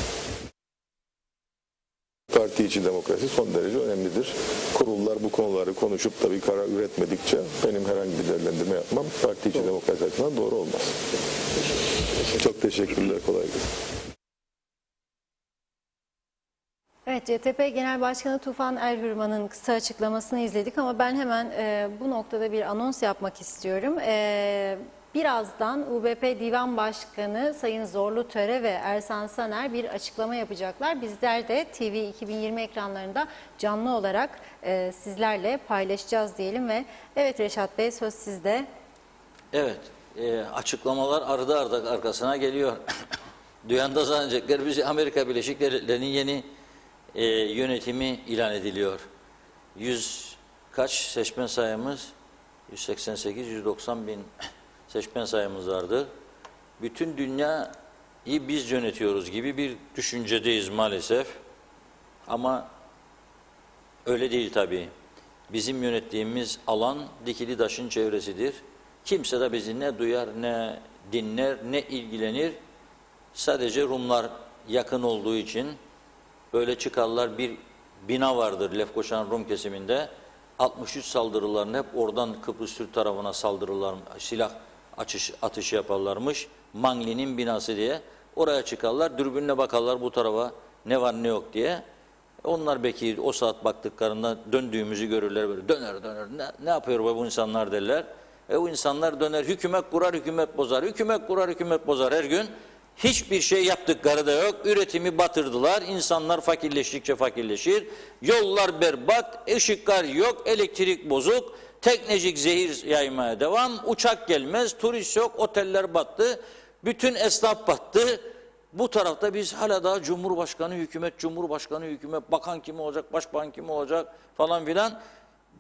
Parti içi demokrasi son derece önemlidir. Kurullar bu konuları konuşup da bir karar üretmedikçe benim herhangi bir değerlendirme yapmam parti içi demokrasi açısından doğru olmaz. Çok teşekkürler, kolay gelsin. Evet, CTP Genel Başkanı Tufan Erhürman'ın kısa açıklamasını izledik ama ben hemen bu noktada bir anons yapmak istiyorum. Birazdan UBP Divan Başkanı Sayın Zorlu Töre ve Ersan Saner bir açıklama yapacaklar. Bizler de TV 2020 ekranlarında canlı olarak sizlerle paylaşacağız diyelim ve evet Reşat Bey, söz sizde. Evet, açıklamalar ardı arkasına geliyor. Duyan da zannedecekler bizi Amerika Birleşik Devletleri'nin yeni yönetimi ilan ediliyor. Kaç seçmen sayımız? 188-190 bin seçmen sayımız vardır. Bütün dünyayı biz yönetiyoruz gibi bir düşüncedeyiz maalesef. Ama öyle değil tabii. Bizim yönettiğimiz alan dikili taşın çevresidir. Kimse de bizi ne duyar, ne dinler, ne ilgilenir. Sadece Rumlar yakın olduğu için böyle çıkarlar, bir bina vardır Lefkoşan Rum kesiminde. 63 saldırılarını hep oradan Kıbrıs Türk tarafına saldırırlar, silah atışı yaparlarmış. Mangli'nin binası diye. Oraya çıkarlar, dürbünle bakarlar bu tarafa ne var ne yok diye. Onlar belki o saat baktıklarında döndüğümüzü görürler, böyle döner. Ne yapıyor bu insanlar derler. O insanlar döner, hükümet kurar, hükümet bozar. Hükümet kurar, hükümet bozar her gün. Hiçbir şey yaptıkları da yok. Üretimi batırdılar. İnsanlar fakirleştikçe fakirleşir. Yollar berbat, ışıklar yok, elektrik bozuk. Teknecik zehir yaymaya devam. Uçak gelmez, turist yok, oteller battı. Bütün esnaf battı. Bu tarafta biz hala daha Cumhurbaşkanı hükümet, bakan kim olacak, başbakan kim olacak falan filan.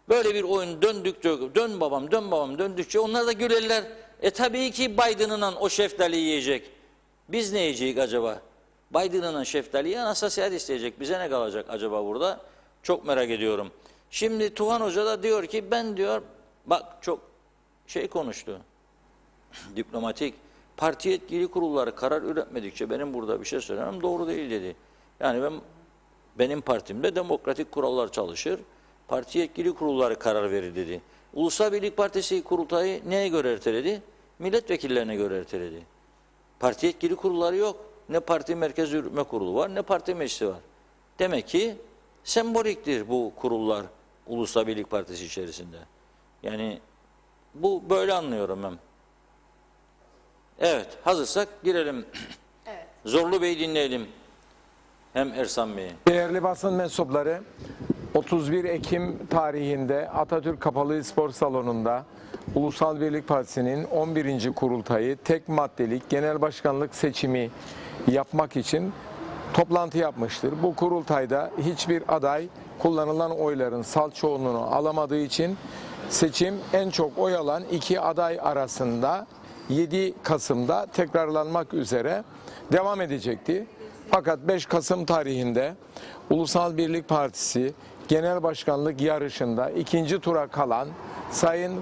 Böyle bir oyun döndükçe, dön babam döndükçe onlar da gülerler. Tabii ki Biden'ın o şeftali yiyecek. Biz ne yiyecek acaba? Biden'ın şeftaliyi Anastasiyad isteyecek. Bize ne kalacak acaba burada? Çok merak ediyorum. Şimdi Tufan Hoca da diyor ki ben diyor, bak çok konuştu. diplomatik, parti yetkili kurulları karar üretmedikçe benim burada bir şey söylemem doğru değil dedi. Yani benim partimde demokratik kurallar çalışır, parti yetkili kurulları karar verir dedi. Ulusal Birlik Partisi kurultayı neye göre erteledi? Milletvekillerine göre erteledi. Parti yetkili kurulları yok. Ne parti merkez yürütme kurulu var, ne parti meclisi var. Demek ki semboliktir bu kurullar Ulusal Birlik Partisi içerisinde. Yani bu böyle anlıyorum ben. Evet, hazırsak girelim. Evet. Zorlu Bey'i dinleyelim. Hem Ersan Bey'i. Değerli basın mensupları, 31 Ekim tarihinde Atatürk Kapalı Spor Salonu'nda Ulusal Birlik Partisi'nin 11. kurultayı tek maddelik genel başkanlık seçimi yapmak için toplantı yapmıştır. Bu kurultayda hiçbir aday kullanılan oyların salt çoğunluğunu alamadığı için seçim en çok oy alan iki aday arasında 7 Kasım'da tekrarlanmak üzere devam edecekti. Fakat 5 Kasım tarihinde Ulusal Birlik Partisi Genel Başkanlık yarışında ikinci tura kalan Sayın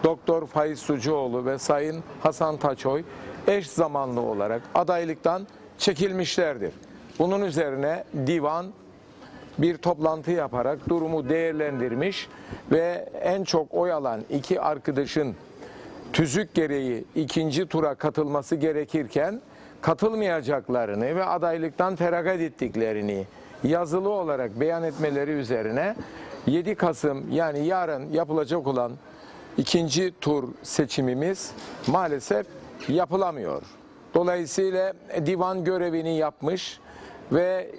Doktor Faiz Sucuoğlu ve Sayın Hasan Taçoy eş zamanlı olarak adaylıktan çekilmişlerdir. Bunun üzerine divan bir toplantı yaparak durumu değerlendirmiş ve en çok oy alan iki arkadaşın tüzük gereği ikinci tura katılması gerekirken katılmayacaklarını ve adaylıktan feragat ettiklerini yazılı olarak beyan etmeleri üzerine 7 Kasım yani yarın yapılacak olan ikinci tur seçimimiz maalesef yapılamıyor. Dolayısıyla divan görevini yapmış ve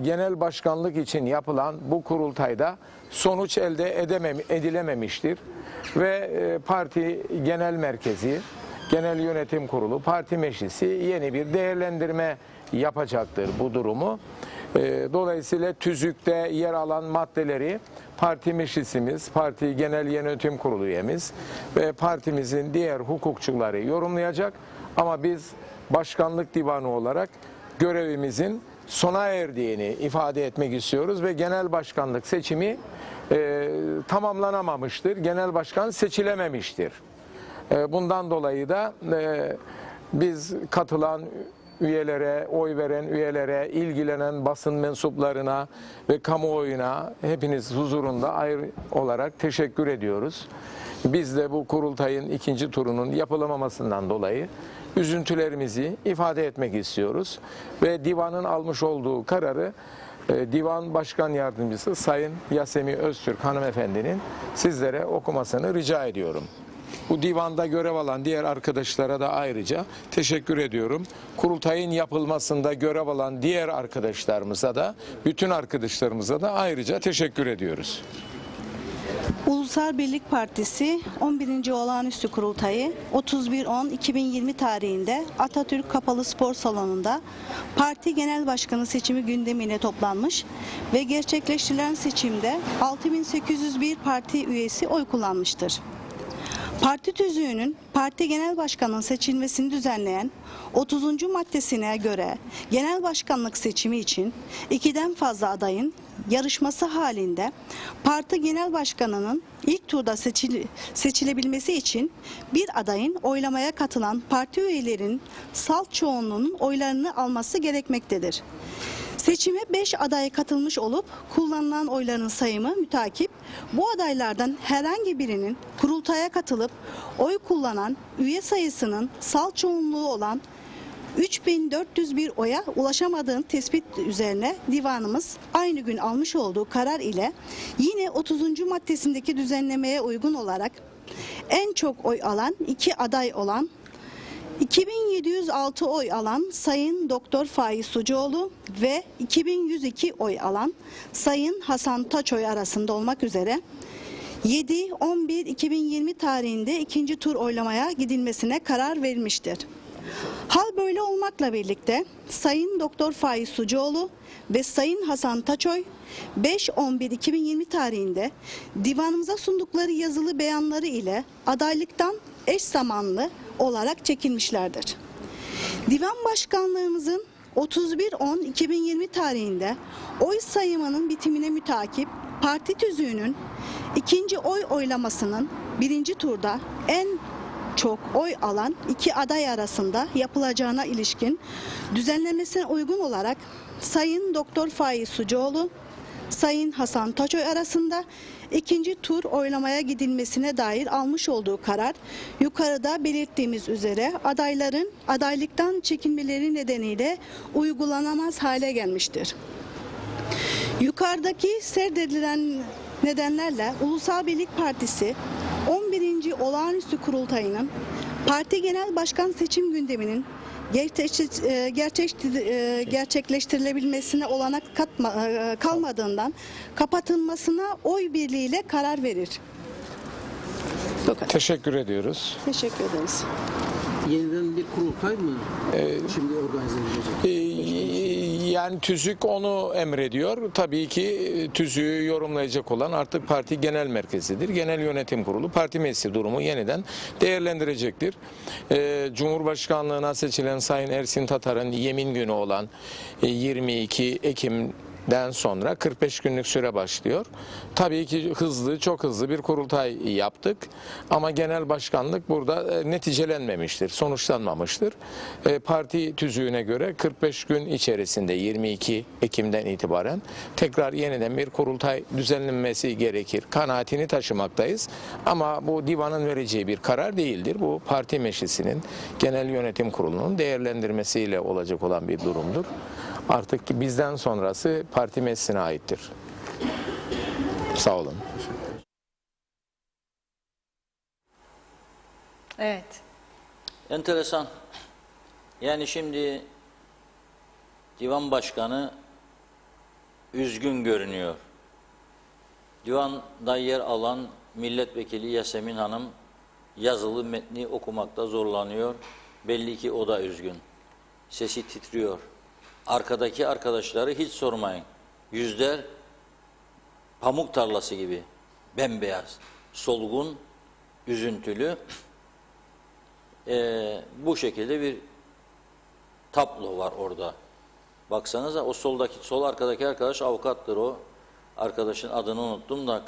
genel başkanlık için yapılan bu kurultayda sonuç elde edilememiştir. Ve parti genel merkezi, genel yönetim kurulu, parti meclisi yeni bir değerlendirme yapacaktır bu durumu. Dolayısıyla tüzükte yer alan maddeleri parti meclisimiz, parti genel yönetim kurulu üyemiz ve partimizin diğer hukukçuları yorumlayacak. Ama biz başkanlık divanı olarak görevimizin sona erdiğini ifade etmek istiyoruz ve genel başkanlık seçimi tamamlanamamıştır. Genel başkan seçilememiştir. Bundan dolayı da biz katılan üyelere, oy veren üyelere, ilgilenen basın mensuplarına ve kamuoyuna hepiniz huzurunda ayrı olarak teşekkür ediyoruz. Biz de bu kurultayın ikinci turunun yapılamamasından dolayı üzüntülerimizi ifade etmek istiyoruz. Ve divanın almış olduğu kararı Divan Başkan Yardımcısı Sayın Yasemi Öztürk hanımefendinin sizlere okumasını rica ediyorum. Bu divanda görev alan diğer arkadaşlara da ayrıca teşekkür ediyorum. Kurultayın yapılmasında görev alan diğer arkadaşlarımıza da, bütün arkadaşlarımıza da ayrıca teşekkür ediyoruz. Ulusal Birlik Partisi 11. Olağanüstü Kurultayı 31.10.2020 tarihinde Atatürk Kapalı Spor Salonu'nda parti genel başkanı seçimi gündemiyle toplanmış ve gerçekleştirilen seçimde 6801 parti üyesi oy kullanmıştır. Parti tüzüğünün parti genel başkanının seçilmesini düzenleyen 30. maddesine göre genel başkanlık seçimi için 2'den fazla adayın yarışması halinde parti genel başkanının ilk turda seçilebilmesi için bir adayın oylamaya katılan parti üyelerinin salt çoğunluğunun oylarını alması gerekmektedir. Seçime 5 aday katılmış olup kullanılan oyların sayımı mütakip bu adaylardan herhangi birinin kurultaya katılıp oy kullanan üye sayısının salt çoğunluğu olan 3401 oya ulaşamadığın tespit üzerine divanımız aynı gün almış olduğu karar ile yine 30. maddesindeki düzenlemeye uygun olarak en çok oy alan 2 aday olan 2706 oy alan Sayın Doktor Faiz Sucuoğlu ve 2102 oy alan Sayın Hasan Taçoy arasında olmak üzere 7-11-2020 tarihinde ikinci tur oylamaya gidilmesine karar verilmiştir. Hal böyle olmakla birlikte Sayın Doktor Faiz Sucuoğlu ve Sayın Hasan Taçoy 5-11-2020 tarihinde divanımıza sundukları yazılı beyanları ile adaylıktan eş zamanlı olarak çekilmişlerdir. Divan başkanlığımızın 31.10.2020 tarihinde oy sayımının bitimine mütakip parti tüzüğünün ikinci oy oylamasının birinci turda en çok oy alan iki aday arasında yapılacağına ilişkin düzenlemesine uygun olarak Sayın Doktor Faiz Sucuoğlu, Sayın Hasan Taçoy arasında ikinci tur oylamaya gidilmesine dair almış olduğu karar, yukarıda belirttiğimiz üzere adayların adaylıktan çekinmeleri nedeniyle uygulanamaz hale gelmiştir. Yukarıdaki serdedilen nedenlerle Ulusal Birlik Partisi 11. Olağanüstü Kurultayı'nın parti genel başkan seçim gündeminin gerçekleştirilebilmesine olanak kalmadığından kapatılmasına oy birliğiyle karar verir. Teşekkür ediyoruz. Teşekkür ederiz. Yeniden bir kurultay mı şimdi organize edilecek? Yani tüzük onu emrediyor. Tabii ki tüzüğü yorumlayacak olan artık parti genel merkezidir. Genel yönetim kurulu parti meclisi durumu yeniden değerlendirecektir. Cumhurbaşkanlığına seçilen Sayın Ersin Tatar'ın yemin günü olan 22 Ekim'den sonra 45 günlük süre başlıyor. Tabii ki çok hızlı bir kurultay yaptık ama genel başkanlık burada neticelenmemiştir, sonuçlanmamıştır. Parti tüzüğüne göre 45 gün içerisinde 22 Ekim'den itibaren tekrar yeniden bir kurultay düzenlenmesi gerekir. Kanaatini taşımaktayız ama bu divanın vereceği bir karar değildir. Bu parti meclisinin genel yönetim kurulunun değerlendirmesiyle olacak olan bir durumdur. Artık bizden sonrası parti meclisine aittir. Sağ olun. Evet. Enteresan. Yani şimdi divan başkanı üzgün görünüyor. Divanda yer alan milletvekili Yasemin Hanım yazılı metni okumakta zorlanıyor. Belli ki o da üzgün. Sesi titriyor. Arkadaki arkadaşları hiç sormayın. Yüzler pamuk tarlası gibi. Bembeyaz, solgun, üzüntülü. Bu şekilde bir tablo var orada. Baksanıza o sol arkadaki arkadaş avukattır o. Arkadaşın adını unuttum da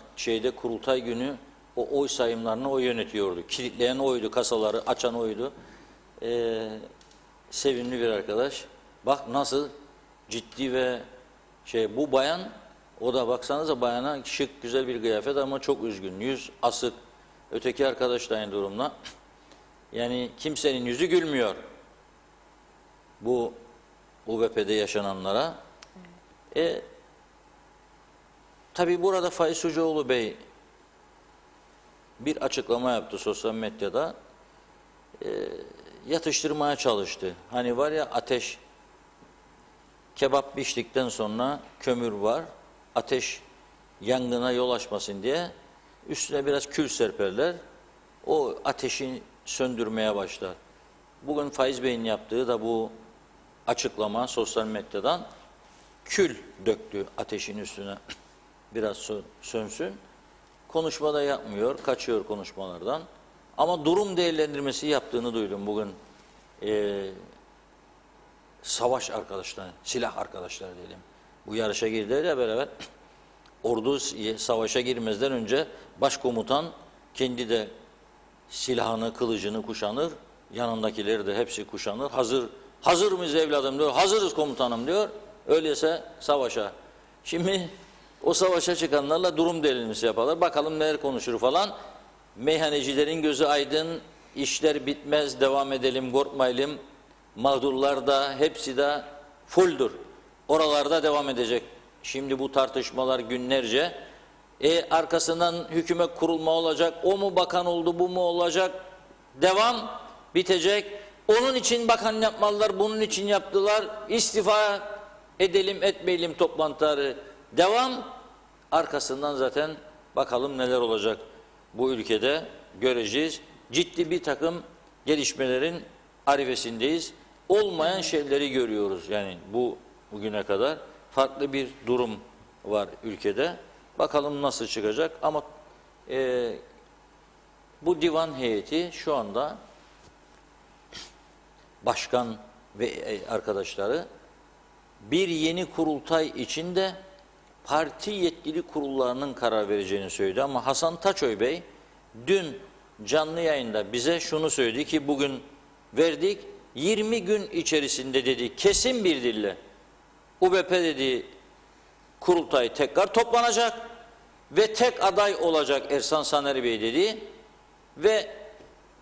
kurultay günü o oy sayımlarını o yönetiyordu. Kilitleyen oydu, kasaları açan oydu. Sevimli bir arkadaş. Bak nasıl ciddi ve bu bayan, o da baksanıza bayana şık güzel bir kıyafet ama çok üzgün. Yüz asık. Öteki arkadaş da aynı durumda. Yani kimsenin yüzü gülmüyor. Bu UBP'de yaşananlara. Tabii burada Faiz Sucuoğlu Bey bir açıklama yaptı sosyal medyada. Yatıştırmaya çalıştı. Hani var ya ateş, kebap piştikten sonra kömür var. Ateş yangına yol açmasın diye üstüne biraz kül serperler. O ateşi söndürmeye başlar. Bugün Faiz Bey'in yaptığı da bu açıklama sosyal medyadan kül döktü ateşin üstüne. Biraz sönsün. Konuşma da yapmıyor, kaçıyor konuşmalardan. Ama durum değerlendirmesi yaptığını duydum bugün. Savaş arkadaşları, silah arkadaşları diyelim. Bu yarışa girdiler ya beraber. Ordu savaşa girmezden önce başkomutan kendi de silahını, kılıcını kuşanır. Yanındakileri de hepsi kuşanır. Hazır mıyız evladım diyor. Hazırız komutanım diyor. Öyleyse savaşa. Şimdi o savaşa çıkanlarla durum değerlendirmesi yaparlar. Bakalım neler konuşur falan. Meyhanecilerin gözü aydın. İşler bitmez. Devam edelim, korkmayalım. Mağdurlar da hepsi de fulldur. Oralarda devam edecek. Şimdi bu tartışmalar günlerce. Arkasından hükümet kurulma olacak. O mu bakan oldu, bu mu olacak? Devam bitecek. Onun için bakan yapmalılar, bunun için yaptılar. İstifa edelim, etmeyelim toplantıları. Devam. Arkasından zaten bakalım neler olacak bu ülkede göreceğiz. Ciddi bir takım gelişmelerin arifesindeyiz. Olmayan şeyleri görüyoruz. Yani bugüne kadar farklı bir durum var ülkede. Bakalım nasıl çıkacak ama bu divan heyeti şu anda başkan ve arkadaşları bir yeni kurultay içinde parti yetkili kurullarının karar vereceğini söyledi. Ama Hasan Taçoy Bey dün canlı yayında bize şunu söyledi ki bugün verdik, 20 gün içerisinde dedi kesin bir dille UBP dedi kurultay tekrar toplanacak ve tek aday olacak Ersan Saner Bey dedi ve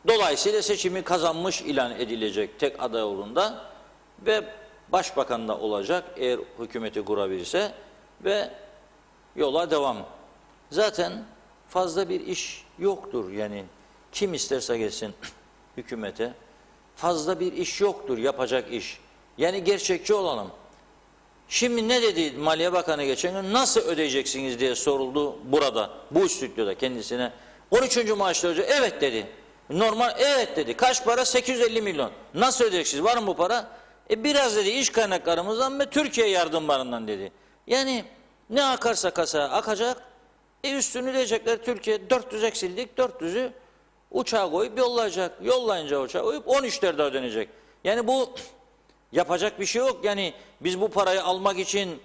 dolayısıyla seçimi kazanmış ilan edilecek tek aday olduğunda ve başbakan da olacak eğer hükümeti kurabilirse ve yola devam. Zaten fazla bir iş yoktur yani kim isterse gelsin hükümete fazla bir iş yoktur yapacak iş. Yani gerçekçi olalım. Şimdi ne dedi Maliye Bakanı geçen gün nasıl ödeyeceksiniz diye soruldu burada bu stüdyoda kendisine. 13. maaşla ödeyecek. Evet dedi. Normal evet dedi. Kaç para? 850 milyon. Nasıl ödeyeceksiniz? Var mı bu para? Biraz dedi iş kaynaklarımızdan ve Türkiye yardımlarından dedi. Yani ne akarsa kasaya akacak. Üstünü diyecekler Türkiye 400 eksildik 400'ü uçağa koyup yollayacak. Yollayınca uçağa koyup 13'lerde ödenecek. Yani bu yapacak bir şey yok. Yani biz bu parayı almak için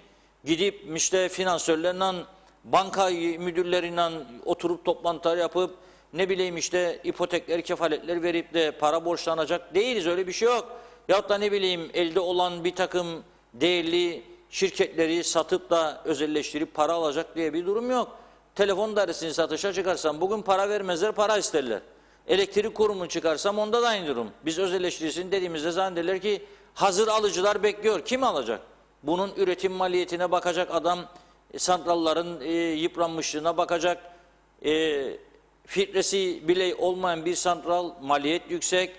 gidip işte finansörlerle, banka müdürleriyle oturup toplantılar yapıp ne bileyim işte ipotekler, kefaletler verip de para borçlanacak değiliz. Öyle bir şey yok. Yahut da ne bileyim elde olan bir takım değerli şirketleri satıp da özelleştirip para alacak diye bir durum yok. Telefon dairesini satışa çıkarsam bugün para vermezler, para isterler. Elektrik kurumunu çıkarsam onda da aynı durum. Biz özelleştirsin dediğimizde zannederler ki hazır alıcılar bekliyor. Kim alacak? Bunun üretim maliyetine bakacak adam, santralların yıpranmışlığına bakacak. Filtresi bile olmayan bir santral maliyet yüksek,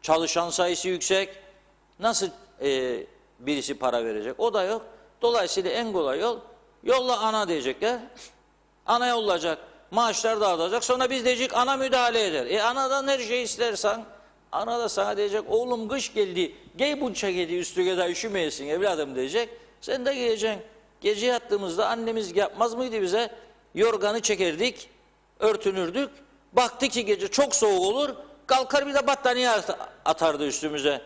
çalışan sayısı yüksek. Nasıl birisi para verecek? O da yok. Dolayısıyla en kolay yol, yolla ana diyecekler. Ana yollayacak, maaşlar dağıtacak. Sonra biz diyecek ana müdahale eder. Anadan her şeyi istersen, ana da sana diyecek oğlum kış geldi, giy bu ceketi üstüne de üşümeyesin evladım diyecek. Sen de giyeceksin. Gece yattığımızda annemiz yapmaz mıydı bize? Yorganı çekerdik, örtünürdük. Baktı ki gece çok soğuk olur, kalkar bir de battaniye atardı üstümüze.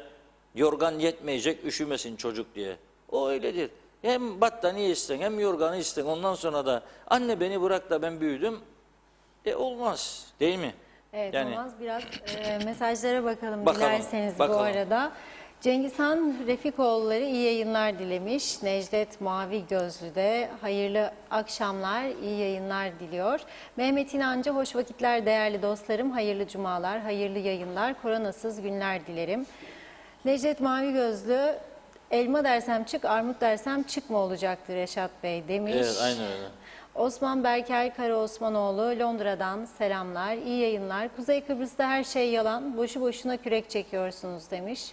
Yorgan yetmeyecek, üşümesin çocuk diye. O öyledir. Hem battaniye isten, hem yorganı isten. Ondan sonra da anne beni bırak da ben büyüdüm. Olmaz değil mi? Evet yani, olmaz. Biraz mesajlara bakalım dilerseniz bakalım. bu arada. Cengizhan Refikoğulları iyi yayınlar dilemiş. Necdet Mavi Gözlü de hayırlı akşamlar, iyi yayınlar diliyor. Mehmet İnancı hoş vakitler değerli dostlarım, hayırlı cumalar, hayırlı yayınlar, koronasız günler dilerim. Necdet Mavi Gözlü elma dersem çık, armut dersem çıkma olacaktır Reşat Bey demiş. Evet aynen öyle. Osman Berker Karaosmanoğlu Londra'dan selamlar, iyi yayınlar. Kuzey Kıbrıs'ta her şey yalan, boşu boşuna kürek çekiyorsunuz demiş.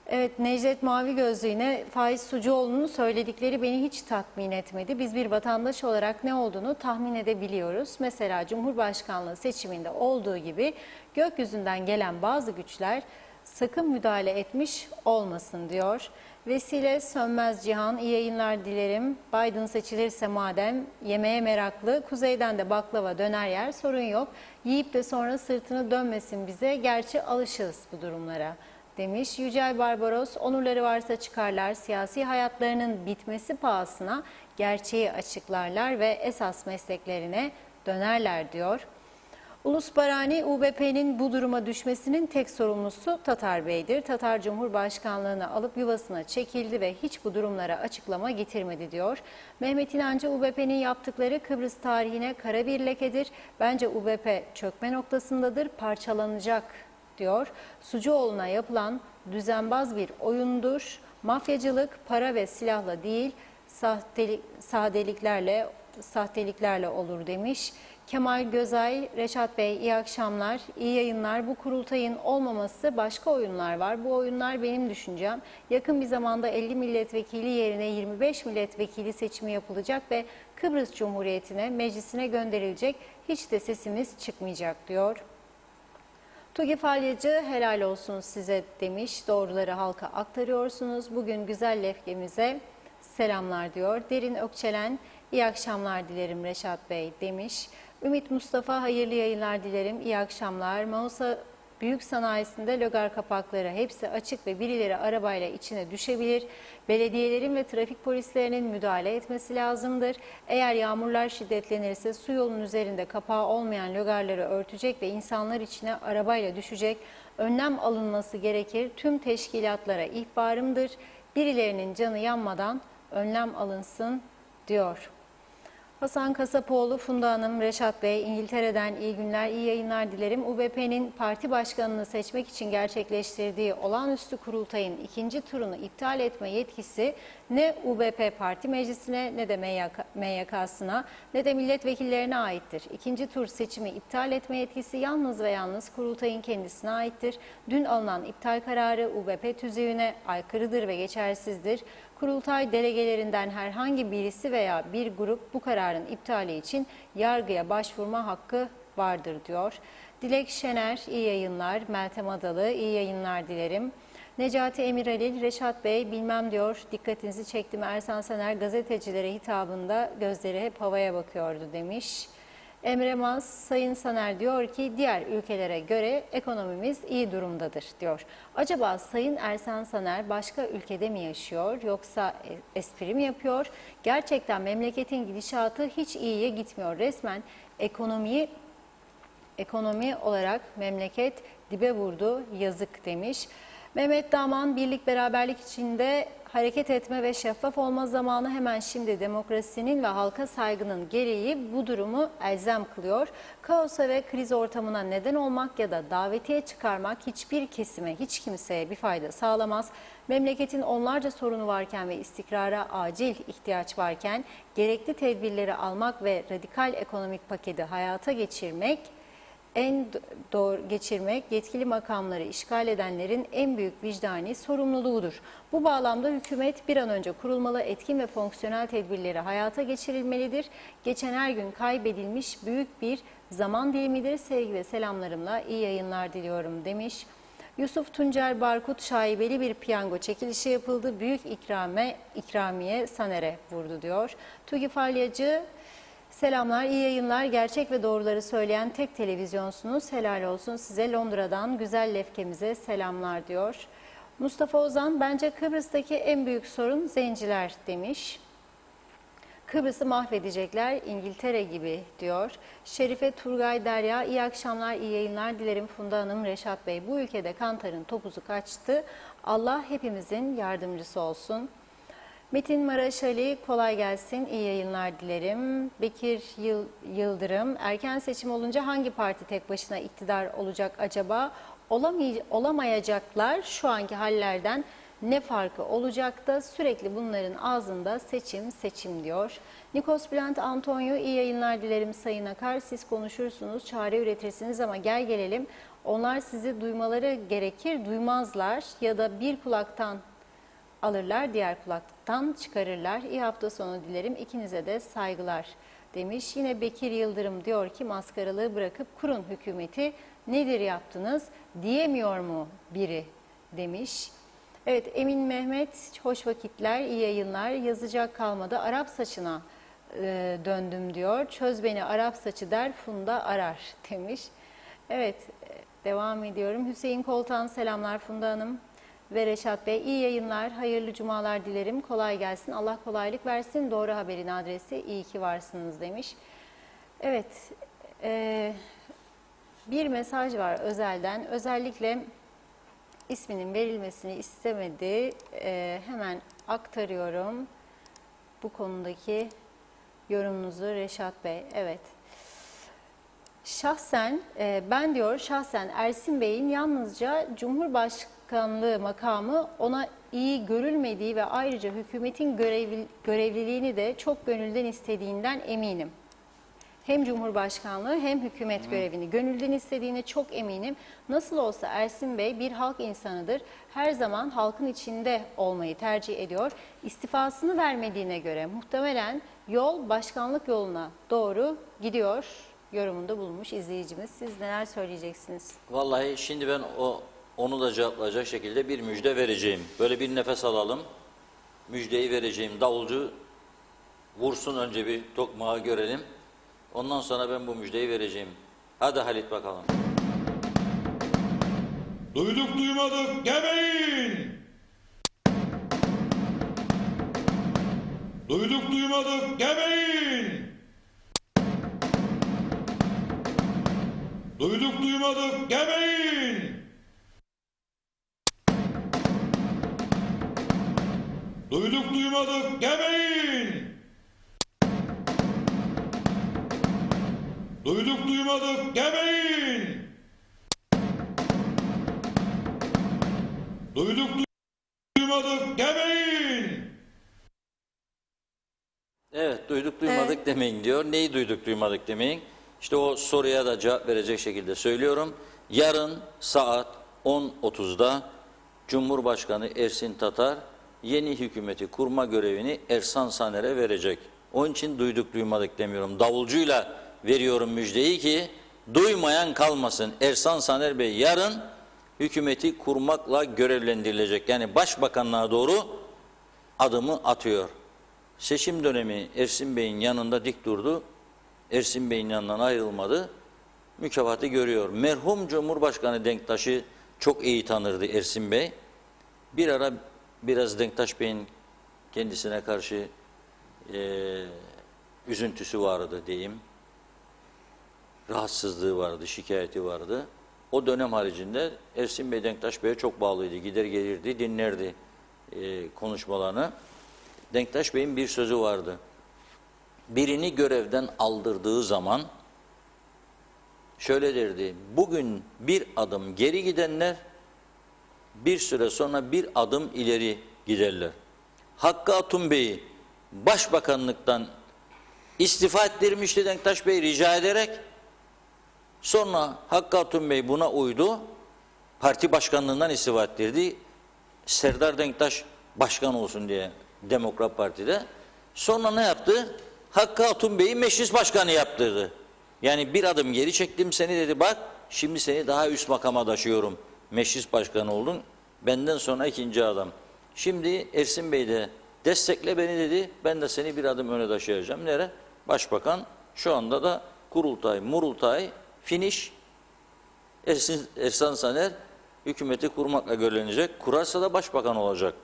Evet, Necdet Mavi Gözlü yine Faiz Sucuoğlu'nun söyledikleri beni hiç tatmin etmedi. Biz bir vatandaş olarak ne olduğunu tahmin edebiliyoruz. Mesela Cumhurbaşkanlığı seçiminde olduğu gibi gökyüzünden gelen bazı güçler sakın müdahale etmiş olmasın diyor. Vesile Sönmez Cihan iyi yayınlar dilerim. Biden seçilirse madem yemeğe meraklı, kuzeyden de baklava döner yer sorun yok. Yiyip de sonra sırtını dönmesin bize, gerçi alışığız bu durumlara demiş. Yücel Barbaros, onurları varsa çıkarlar, siyasi hayatlarının bitmesi pahasına gerçeği açıklarlar ve esas mesleklerine dönerler diyor. Ulus Barani, UBP'nin bu duruma düşmesinin tek sorumlusu Tatar Bey'dir. Tatar Cumhurbaşkanlığını alıp yuvasına çekildi ve hiç bu durumlara açıklama getirmedi diyor. Mehmet İnancı, UBP'nin yaptıkları Kıbrıs tarihine kara bir lekedir. Bence UBP çökme noktasındadır, parçalanacak diyor. Sucuoğlu'na yapılan düzenbaz bir oyundur. Mafyacılık para ve silahla değil, sahteliklerle olur demiş. Kemal Gözay, Reşat Bey iyi akşamlar, iyi yayınlar. Bu kurultayın olmaması başka oyunlar var. Bu oyunlar benim düşüncem. Yakın bir zamanda 50 milletvekili yerine 25 milletvekili seçimi yapılacak ve Kıbrıs Cumhuriyeti'ne, meclisine gönderilecek. Hiç de sesimiz çıkmayacak diyor. Tugi Falyacı helal olsun size demiş. Doğruları halka aktarıyorsunuz. Bugün güzel lefkemize selamlar diyor. Derin Ökçelen iyi akşamlar dilerim Reşat Bey demiş. Ümit Mustafa hayırlı yayınlar dilerim. İyi akşamlar. Büyük sanayisinde lögar kapakları hepsi açık ve birileri arabayla içine düşebilir. Belediyelerin ve trafik polislerinin müdahale etmesi lazımdır. Eğer yağmurlar şiddetlenirse su yolunun üzerinde kapağı olmayan lögarları örtecek ve insanlar içine arabayla düşecek. Önlem alınması gerekir. Tüm teşkilatlara ihbarımdır. Birilerinin canı yanmadan önlem alınsın diyor. Hasan Kasapoğlu, Funda Hanım, Reşat Bey, İngiltere'den iyi günler, iyi yayınlar dilerim. UBP'nin parti başkanını seçmek için gerçekleştirdiği olağanüstü kurultayın ikinci turunu iptal etme yetkisi ne UBP Parti Meclisi'ne ne de MYK'sına ne de milletvekillerine aittir. İkinci tur seçimi iptal etme yetkisi yalnız ve yalnız kurultayın kendisine aittir. Dün alınan iptal kararı UBP tüzüğüne aykırıdır ve geçersizdir. Kurultay delegelerinden herhangi birisi veya bir grup bu kararın iptali için yargıya başvurma hakkı vardır diyor. Dilek Şener, iyi yayınlar. Meltem Adalı, iyi yayınlar dilerim. Necati Emiralil, Reşat Bey bilmem diyor, dikkatinizi çekti mi Ersan Saner gazetecilere hitabında gözleri hep havaya bakıyordu demiş. Emre Maz, Sayın Saner diyor ki diğer ülkelere göre ekonomimiz iyi durumdadır diyor. Acaba Sayın Ersan Saner başka ülkede mi yaşıyor yoksa espri mi yapıyor? Gerçekten memleketin gidişatı hiç iyiye gitmiyor. Resmen ekonomi olarak memleket dibe vurdu, yazık demiş. Mehmet Daman, birlik beraberlik içinde hareket etme ve şeffaf olma zamanı hemen şimdi demokrasinin ve halka saygının gereği bu durumu elzem kılıyor. Kaosa ve kriz ortamına neden olmak ya da davetiye çıkarmak hiçbir kesime, hiç kimseye bir fayda sağlamaz. Memleketin onlarca sorunu varken ve istikrara acil ihtiyaç varken gerekli tedbirleri almak ve radikal ekonomik paketi hayata geçirmek yetkili makamları işgal edenlerin en büyük vicdani sorumluluğudur. Bu bağlamda hükümet bir an önce kurulmalı, etkin ve fonksiyonel tedbirleri hayata geçirilmelidir. Geçen her gün kaybedilmiş büyük bir zaman dilimidir. Sevgi ve selamlarımla iyi yayınlar diliyorum demiş. Yusuf Tuncer Barkut, şaibeli bir piyango çekilişi yapıldı. Büyük ikramiye Saner'e vurdu diyor. Tugi Falyacı, selamlar, iyi yayınlar. Gerçek ve doğruları söyleyen tek televizyonsunuz. Helal olsun size. Londra'dan güzel lefkemize selamlar diyor. Mustafa Ozan, bence Kıbrıs'taki en büyük sorun zenciler demiş. Kıbrıs'ı mahvedecekler İngiltere gibi diyor. Şerife Turgay Derya, iyi akşamlar, iyi yayınlar dilerim. Funda Hanım, Reşat Bey, bu ülkede kantarın topuzu kaçtı. Allah hepimizin yardımcısı olsun. Metin Maraş Ali, kolay gelsin, iyi yayınlar dilerim. Bekir Yıldırım, erken seçim olunca hangi parti tek başına iktidar olacak acaba? Olamayacaklar, şu anki hallerden ne farkı olacak da sürekli bunların ağzında seçim diyor. Nikos Bülent Antonio, iyi yayınlar dilerim Sayın Akar. Siz konuşursunuz, çare üretirsiniz ama gel gelelim onlar sizi duymaları gerekir, duymazlar ya da bir kulaktan alırlar, diğer kulaktan çıkarırlar. İyi hafta sonu dilerim. İkinize de saygılar demiş. Yine Bekir Yıldırım diyor ki maskaralığı bırakıp kurun hükümeti, nedir yaptınız diyemiyor mu biri demiş. Evet, Emin Mehmet, hoş vakitler, iyi yayınlar. Yazacak kalmadı, Arap saçına döndüm diyor. Çöz beni Arap saçı der, Funda arar demiş. Evet, devam ediyorum. Hüseyin Koltan, selamlar Funda Hanım ve Reşat Bey. İyi yayınlar, hayırlı cumalar dilerim. Kolay gelsin, Allah kolaylık versin. Doğru haberin adresi iyi ki varsınız demiş. Evet, bir mesaj var özelden. Özellikle isminin verilmesini istemedi. Hemen aktarıyorum bu konudaki yorumunuzu Reşat Bey. Evet. Şahsen ben diyor şahsen Ersin Bey'in yalnızca Cumhurbaşkanlığı makamı ona iyi görülmediği ve ayrıca hükümetin görevliliğini de çok gönülden istediğinden eminim. Hem Cumhurbaşkanlığı hem hükümet görevini gönülden istediğine çok eminim. Nasıl olsa Ersin Bey bir halk insanıdır. Her zaman halkın içinde olmayı tercih ediyor. İstifasını vermediğine göre muhtemelen yol başkanlık yoluna doğru gidiyor yorumunda bulunmuş izleyicimiz. Siz neler söyleyeceksiniz? Vallahi şimdi ben onu da cevaplayacak şekilde bir müjde vereceğim. Böyle bir nefes alalım. Müjdeyi vereceğim. Davulcu vursun önce bir tokmağı görelim. Ondan sonra ben bu müjdeyi vereceğim. Hadi Halit bakalım. Duyduk duymadık demeyin. Duyduk duymadık demeyin. Duyduk duymadık demeyin. Duyduk duymadık demeyin. Duyduk duymadık demeyin. Duyduk duymadık demeyin. Evet, duyduk duymadık demeyin diyor. Neyi duyduk duymadık demeyin? İşte o soruya da cevap verecek şekilde söylüyorum. Yarın saat 10.30'da Cumhurbaşkanı Ersin Tatar yeni hükümeti kurma görevini Ersan Saner'e verecek. Onun için duyduk duymadık demiyorum. Davulcuyla veriyorum müjdeyi ki duymayan kalmasın. Ersan Saner Bey yarın hükümeti kurmakla görevlendirilecek. Yani başbakanlığa doğru adımı atıyor. Seçim dönemi Ersin Bey'in yanında dik durdu. Ersin Bey'in yanından ayrılmadı. Mükafatı görüyor. Merhum Cumhurbaşkanı Denktaş'ı çok iyi tanırdı Ersin Bey. Bir ara biraz Denktaş Bey'in kendisine karşı üzüntüsü vardı diyeyim. Rahatsızlığı vardı, şikayeti vardı. O dönem haricinde Ersin Bey Denktaş Bey'e çok bağlıydı. Gider gelirdi, dinlerdi konuşmalarını. Denktaş Bey'in bir sözü vardı. Birini görevden aldırdığı zaman şöyle derdi. Bugün bir adım geri gidenler bir süre sonra bir adım ileri giderler. Hakkı Atun Bey'i başbakanlıktan istifa ettirmişti Denktaş Bey rica ederek. Sonra Hakkı Atun Bey buna uydu. Parti başkanlığından istifa ettirdi. Serdar Denktaş başkan olsun diye Demokrat Parti'de. Sonra ne yaptı? Hakkı Atun Bey'i meclis başkanı yaptırdı. Yani bir adım geri çektim seni dedi, bak şimdi seni daha üst makama taşıyorum. Meclis başkanı oldun. Benden sonra ikinci adam. Şimdi Ersin Bey de destekle beni dedi. Ben de seni bir adım öne taşıyacağım. Nere? Başbakan. Şu anda da kurultay, finish. Ersan Saner hükümeti kurmakla görevlenecek. Kurarsa da başbakan olacak.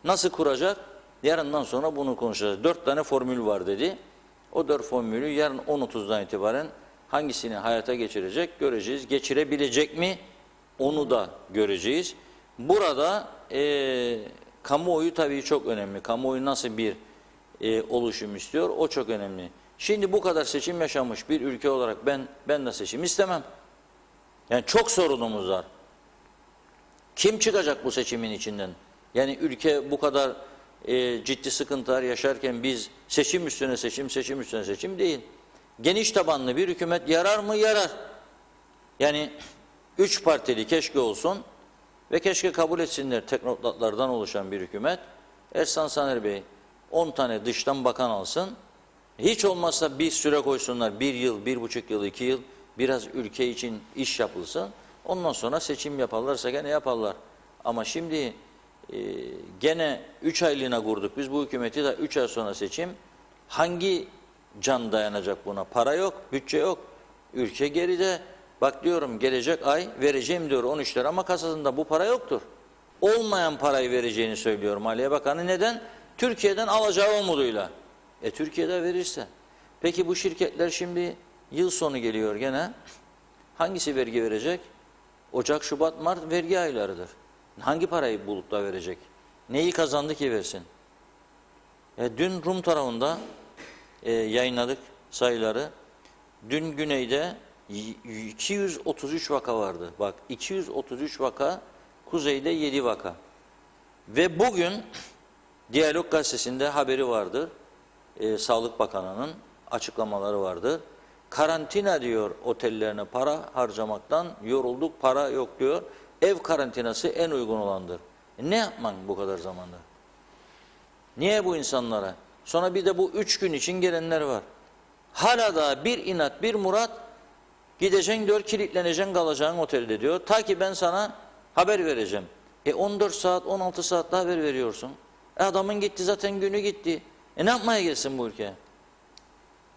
Nasıl kuracak? Yarından sonra bunu konuşacağız. 4 tane formül var dedi. O 4 formülü yarın 10.30'dan itibaren hangisini hayata geçirecek göreceğiz. Geçirebilecek mi? Onu da göreceğiz. Burada kamuoyu tabii çok önemli. Kamuoyu nasıl bir oluşum istiyor? O çok önemli. Şimdi bu kadar seçim yaşamış bir ülke olarak ben de seçim istemem. Yani çok sorunumuz var. Kim çıkacak bu seçimin içinden? Yani ülke bu kadar ciddi sıkıntılar yaşarken biz seçim üstüne seçim değil. Geniş tabanlı bir hükümet yarar mı? Yarar. Yani 3 partili keşke olsun ve keşke kabul etsinler teknokratlardan oluşan bir hükümet. Ersan Saner Bey 10 tane dıştan bakan alsın. Hiç olmazsa bir süre koysunlar. 1 yıl, 1,5 yıl, 2 yıl biraz ülke için iş yapılsın. Ondan sonra seçim yaparlarsa gene yaparlar. Ama şimdi gene 3 aylığına kurduk. Biz bu hükümeti de 3 ay sonra seçim. Hangi can dayanacak buna? Para yok, bütçe yok. Ülke geride. Bak diyorum gelecek ay vereceğim diyor 13 lira ama kasasında bu para yoktur. Olmayan parayı vereceğini söylüyor Maliye Bakanı. Neden? Türkiye'den alacağı umuduyla. Türkiye'de verirse. Peki bu şirketler şimdi yıl sonu geliyor gene. Hangisi vergi verecek? Ocak, Şubat, Mart vergi aylarıdır. Hangi parayı bulup da verecek? Neyi kazandı ki versin? Dün Rum tarafında yayınladık sayıları. Dün güneyde 233 vaka vardı. Bak 233 vaka, kuzeyde 7 vaka. Ve bugün Diyalog Gazetesi'nde haberi vardır. Sağlık Bakanı'nın açıklamaları vardır. Karantina diyor otellerine para harcamaktan yorulduk, para yok diyor. Ev karantinası en uygun olandır. Ne yapman bu kadar zamanda? Niye bu insanlara? Sonra bir de bu 3 gün için gelenler var. Hala da bir inat, bir murat gideceksin diyor, kilitleneceksin, kalacaksın otelde diyor. Ta ki ben sana haber vereceğim. 14 saat, 16 saat daha haber veriyorsun. Adamın gitti zaten, günü gitti. Ne yapmaya gelsin bu ülke?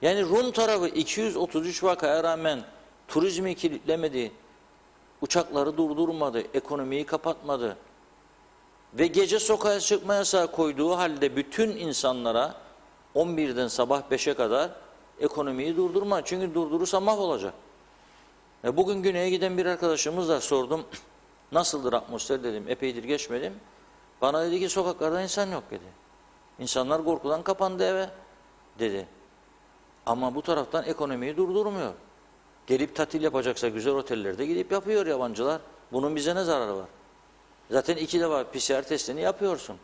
Yani Rum tarafı 233 vakaya rağmen turizmi kilitlemedi. Uçakları durdurmadı, ekonomiyi kapatmadı. Ve gece sokağa çıkma yasağı koyduğu halde bütün insanlara 11'den sabah 5'e kadar ekonomiyi durdurma. Çünkü durdurursa mahvolacak. Bugün güneye giden bir arkadaşımızla sordum. Nasıldır atmosfer dedim. Epeydir geçmedim. Bana dedi ki sokaklarda insan yok dedi. İnsanlar korkudan kapandı eve dedi. Ama bu taraftan ekonomiyi durdurmuyor. Gelip tatil yapacaksa güzel otellerde gidip yapıyor yabancılar. Bunun bize ne zararı var? Zaten 2 defa PCR testini yapıyorsun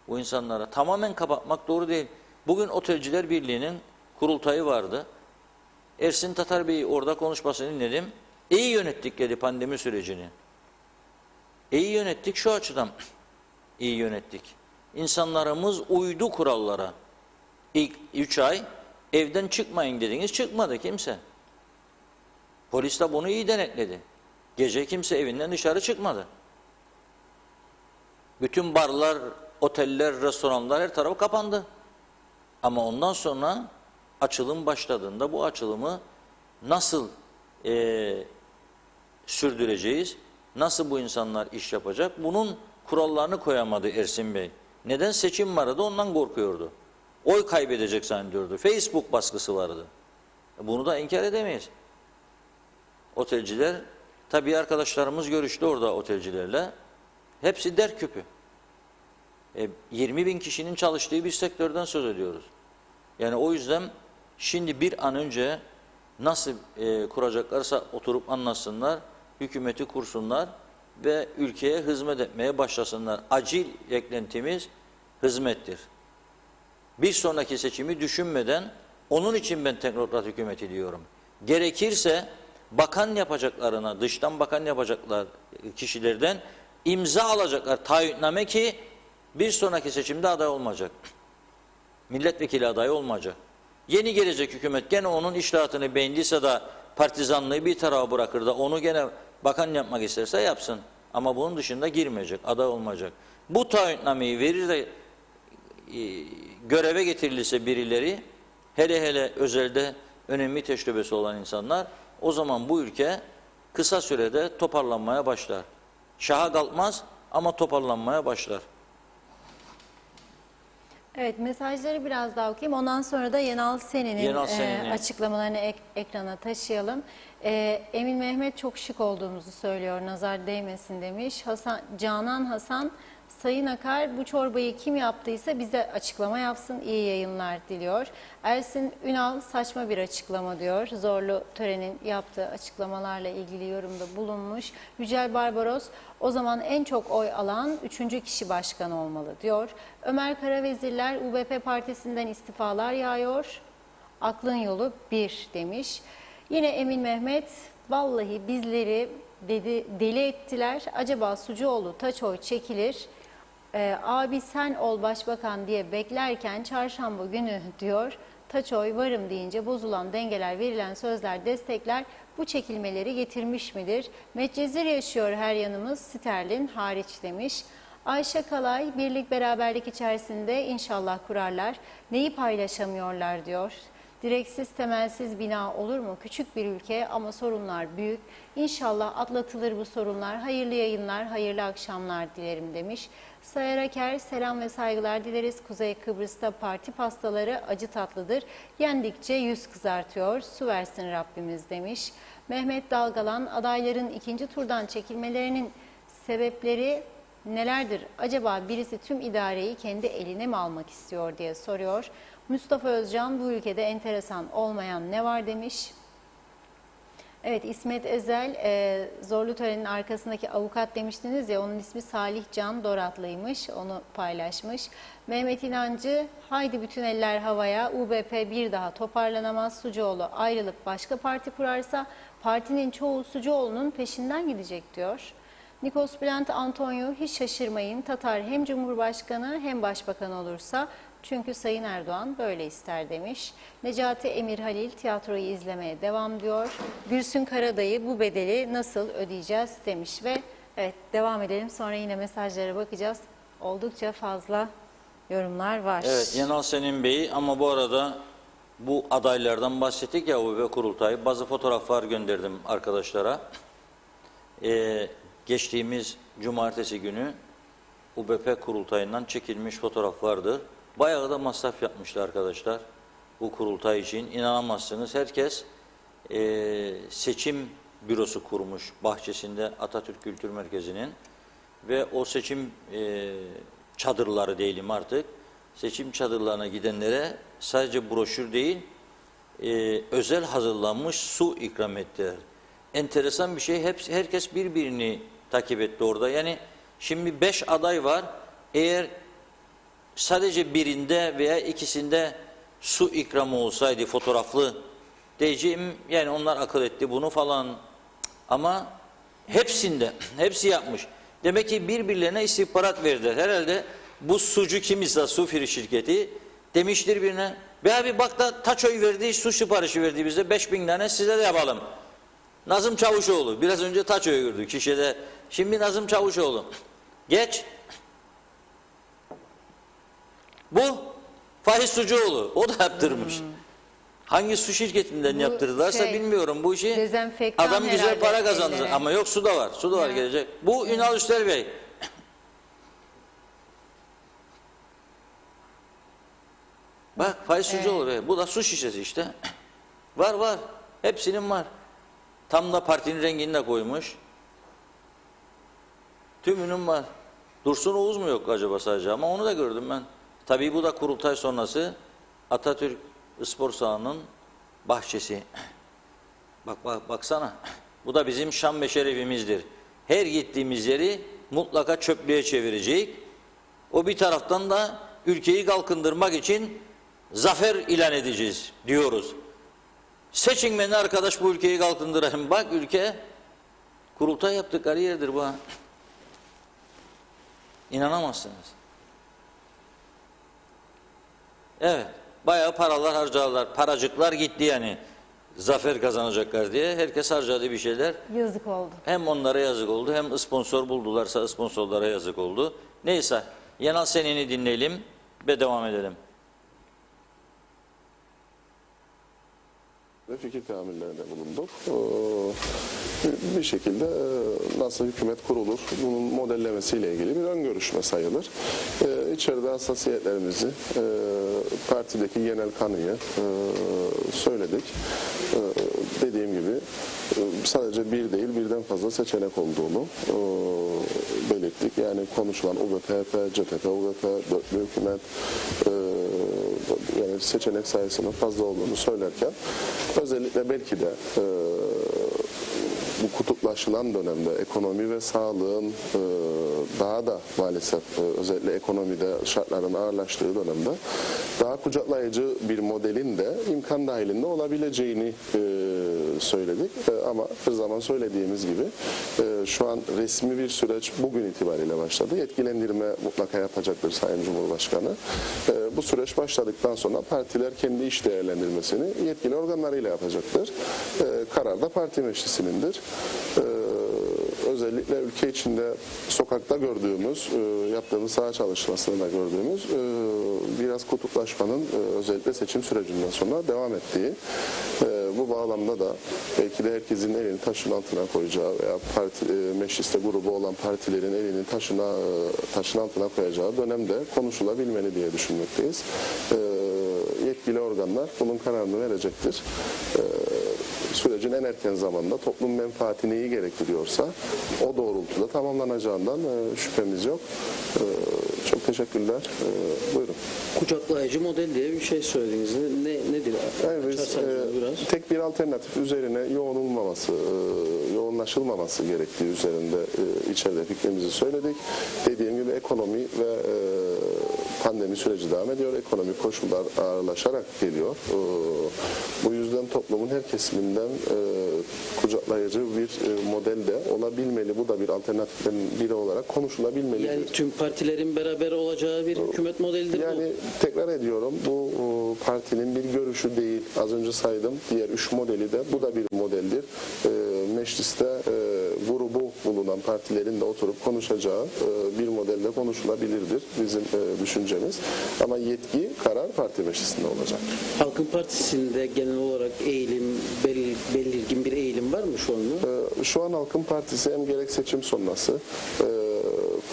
bu insanlara. Tamamen kapatmak doğru değil. Bugün Otelciler Birliği'nin kurultayı vardı. Ersin Tatar Bey orada konuşmasını dinledim. İyi yönettik dedi pandemi sürecini. İyi yönettik şu açıdan. İyi yönettik. İnsanlarımız uydu kurallara. İlk 3 ay evden çıkmayın dediniz, çıkmadı kimse. Polis de bunu iyi denetledi. Gece kimse evinden dışarı çıkmadı. Bütün barlar, oteller, restoranlar her tarafı kapandı. Ama ondan sonra açılım başladığında bu açılımı nasıl sürdüreceğiz? Nasıl bu insanlar iş yapacak? Bunun kurallarını koyamadı Ersin Bey. Neden? Seçim vardı, ondan korkuyordu. Oy kaybedecek zannediyordu. Facebook baskısı vardı. Bunu da inkar edemeyiz. Otelciler, tabii arkadaşlarımız görüştü orada otelcilerle. Hepsi der küpü. 20 bin kişinin çalıştığı bir sektörden söz ediyoruz. Yani o yüzden şimdi bir an önce nasıl kuracaklarsa oturup anlatsınlar, hükümeti kursunlar ve ülkeye hizmet etmeye başlasınlar. Acil beklentimiz hizmettir. Bir sonraki seçimi düşünmeden, onun için ben teknokrat hükümeti diyorum. Gerekirse bakan yapacaklarına, dıştan bakan yapacaklar kişilerden imza alacaklar taahhütname ki bir sonraki seçimde aday olmayacak. Milletvekili adayı olmayacak. Yeni gelecek hükümet gene onun iştahatını beğendiyse de partizanlığı bir tarafa bırakır da onu gene bakan yapmak isterse yapsın. Ama bunun dışında girmeyecek, aday olmayacak. Bu taahhütnameyi verir de göreve getirilirse birileri, hele hele özelde önemli tecrübesi olan insanlar, o zaman bu ülke kısa sürede toparlanmaya başlar. Şaha kalkmaz ama toparlanmaya başlar. Evet, mesajları biraz daha okuyayım. Ondan sonra da Yenal Senin'in açıklamalarını ekrana taşıyalım. Emin Mehmet çok şık olduğumuzu söylüyor, nazar değmesin demiş. Canan Hasan, Sayın Akar bu çorbayı kim yaptıysa bize açıklama yapsın, iyi yayınlar diliyor. Ersin Ünal saçma bir açıklama diyor. Zorlu törenin yaptığı açıklamalarla ilgili yorumda bulunmuş. Yücel Barbaros, o zaman en çok oy alan 3. kişi başkan olmalı diyor. Ömer Karavezirler, UBP partisinden istifalar yağıyor. Aklın yolu 1 demiş. Yine Emin Mehmet, vallahi bizleri deli ettiler. Acaba Sucuoğlu Taçoy çekilir. Abi sen ol başbakan diye beklerken çarşamba günü diyor. Taçoy varım deyince bozulan dengeler, verilen sözler, destekler bu çekilmeleri getirmiş midir? Medcezir yaşıyor her yanımız, Sterlin hariç demiş. Ayşe Kalay, birlik beraberlik içerisinde inşallah kurarlar. Neyi paylaşamıyorlar diyor. Direksiz temelsiz bina olur mu? Küçük bir ülke ama sorunlar büyük. İnşallah atlatılır bu sorunlar. Hayırlı yayınlar, hayırlı akşamlar dilerim demiş. Sayar Aker, selam ve saygılar dileriz. Kuzey Kıbrıs'ta parti pastaları acı tatlıdır. Yendikçe yüz kızartıyor. Su versin Rabbimiz demiş. Mehmet Dalgalan, adayların 2. turdan çekilmelerinin sebepleri nelerdir? Acaba birisi tüm idareyi kendi eline mi almak istiyor diye soruyor. Mustafa Özcan, bu ülkede enteresan olmayan ne var demiş. Evet, İsmet Ezel, zorlu törenin arkasındaki avukat demiştiniz ya, onun ismi Salih Can Doratlıymış, onu paylaşmış. Mehmet İnancı, haydi bütün eller havaya, UBP bir daha toparlanamaz, Sucuoğlu ayrılıp başka parti kurarsa partinin çoğu Sucuoğlu'nun peşinden gidecek diyor. Nikos Bülent Antonio, hiç şaşırmayın, Tatar hem Cumhurbaşkanı hem Başbakan olursa, çünkü Sayın Erdoğan böyle ister demiş. Necati Emir Halil, tiyatroyu izlemeye devam diyor. Gülsün Karadayı, bu bedeli nasıl ödeyeceğiz demiş ve evet, devam edelim, sonra yine mesajlara bakacağız. Oldukça fazla yorumlar var. Evet, Yenal Senin Bey, ama bu arada bu adaylardan bahsettik ya, UBP kurultayı, bazı fotoğraflar gönderdim arkadaşlara. geçtiğimiz cumartesi günü UBP kurultayından çekilmiş fotoğraf vardır. Bayağı da masraf yapmıştı arkadaşlar bu kurultay için. İnanamazsınız. Herkes seçim bürosu kurmuş bahçesinde Atatürk Kültür Merkezi'nin ve o seçim çadırları diyelim artık. Seçim çadırlarına gidenlere sadece broşür değil, özel hazırlanmış su ikram ettiler. Enteresan bir şey, herkes birbirini takip etti orada. Yani şimdi 5 aday var. Eğer sadece birinde veya ikisinde su ikramı olsaydı fotoğraflı diyeceğim, yani onlar akıl etti bunu falan. Ama hepsinde, hepsi yapmış. Demek ki birbirlerine istihbarat verdiler. Herhalde bu sucu kimse, Sufiri şirketi demiştir birine, be abi bak da Taçoy verdi, su siparişi verdi bize 5000 tane, size de yapalım. Nazım Çavuşoğlu, biraz önce Taçoy'u gördük kişide, şimdi Nazım Çavuşoğlu. Geç. Bu Fahis Sucuoğlu, o da yaptırmış. Hangi su şirketinden yaptırdılarsa bilmiyorum bu işi. Adam güzel para kazandı ama yok, su da var, su da var gelecek. Bu Ünal Üstel Bey. Bak Fahis Sucuoğlu Bey, bu da su şişesi işte. Var, hepsinin var. Tam da partinin rengini de koymuş. Tümünün var. Dursun Oğuz mu yok acaba sadece, ama onu da gördüm ben. Tabii bu da kurultay sonrası Atatürk Spor Sahanı'nın bahçesi. Baksana. Bu da bizim şan ve şerefimizdir. Her gittiğimiz yeri mutlaka çöplüğe çevirecek. O bir taraftan da ülkeyi kalkındırmak için zafer ilan edeceğiz diyoruz. Seçin beni arkadaş, bu ülkeyi kalkındırayım. Bak ülke, kurultay yaptık, kariyerdir bu. İnanamazsınız. Evet, bayağı paralar harcadılar. Paracıklar gitti yani. Zafer kazanacaklar diye. Herkes harcadı bir şeyler. Yazık oldu. Hem onlara yazık oldu, hem sponsor buldularsa sponsorlara yazık oldu. Neyse, Yenal seneni dinleyelim ve devam edelim. Fikir teamüllerinde bulunduk. Bir şekilde nasıl hükümet kurulur, bunun modellemesiyle ilgili bir ön görüşme sayılır. İçeride hassasiyetlerimizi, partideki genel kanıyı söyledik. Dediğim gibi sadece bir değil, birden fazla seçenek olduğunu belirttik. Yani konuşulan UBP, CTP, UBP, dörtlü hükümet, yani seçenek sayısının fazla olduğunu söylerken, özellikle belki de bu kutuplaşılan dönemde ekonomi ve sağlığın daha da maalesef özellikle ekonomide şartların ağırlaştığı dönemde daha kucaklayıcı bir modelin de imkan dahilinde olabileceğini söyledik. Ama bir zaman söylediğimiz gibi şu an resmi bir süreç bugün itibariyle başladı. Yetkilendirme mutlaka yapacaktır Sayın Cumhurbaşkanı. Bu süreç başladıktan sonra partiler kendi iş değerlendirmesini yetkili organlarıyla yapacaktır. Karar da parti meclisinindir. Özellikle ülke içinde sokakta gördüğümüz, yaptığımız saha çalışmasında gördüğümüz biraz kutuplaşmanın özellikle seçim sürecinden sonra devam ettiği, bu bağlamda da belki de herkesin elini taşın altına koyacağı veya mecliste grubu olan partilerin elini taşın altına koyacağı dönemde konuşulabilmeli diye düşünmekteyiz. Yetkili organlar bunun kararını verecektir. Sürecin en erken zamanda toplum menfaati neyi gerektiriyorsa o doğrultuda tamamlanacağından şüphemiz yok. Çok teşekkürler. Buyurun. Kucaklayıcı model diye bir şey söylediniz. Nedir? Yani biz tek bir alternatif üzerine yoğunlaşılmaması gerektiği üzerinde içeride fikrimizi söyledik. Dediğim gibi ekonomi ve pandemi süreci devam ediyor. Ekonomik koşullar ağırlaşarak geliyor. Bu yüzden toplumun her kesiminden kucaklayıcı bir model de olabilmeli. Bu da bir alternatiften biri olarak konuşulabilmeli. Yani tüm partilerin beraber olacağı bir hükümet modelidir bu. Yani tekrar ediyorum, bu partinin bir görüşü değil. Az önce saydım diğer 3 modeli de, bu da bir modeldir. Mecliste grubu bulunan partilerin de oturup konuşacağı bir modelde konuşulabilirdir bizim düşüncemiz. Ama yetki, karar parti meclisinde olacak. Halkın Partisi'nde genel olarak belirgin bir eğilim var mı şu anda? Şu an Halkın Partisi hem gerek seçim sonrası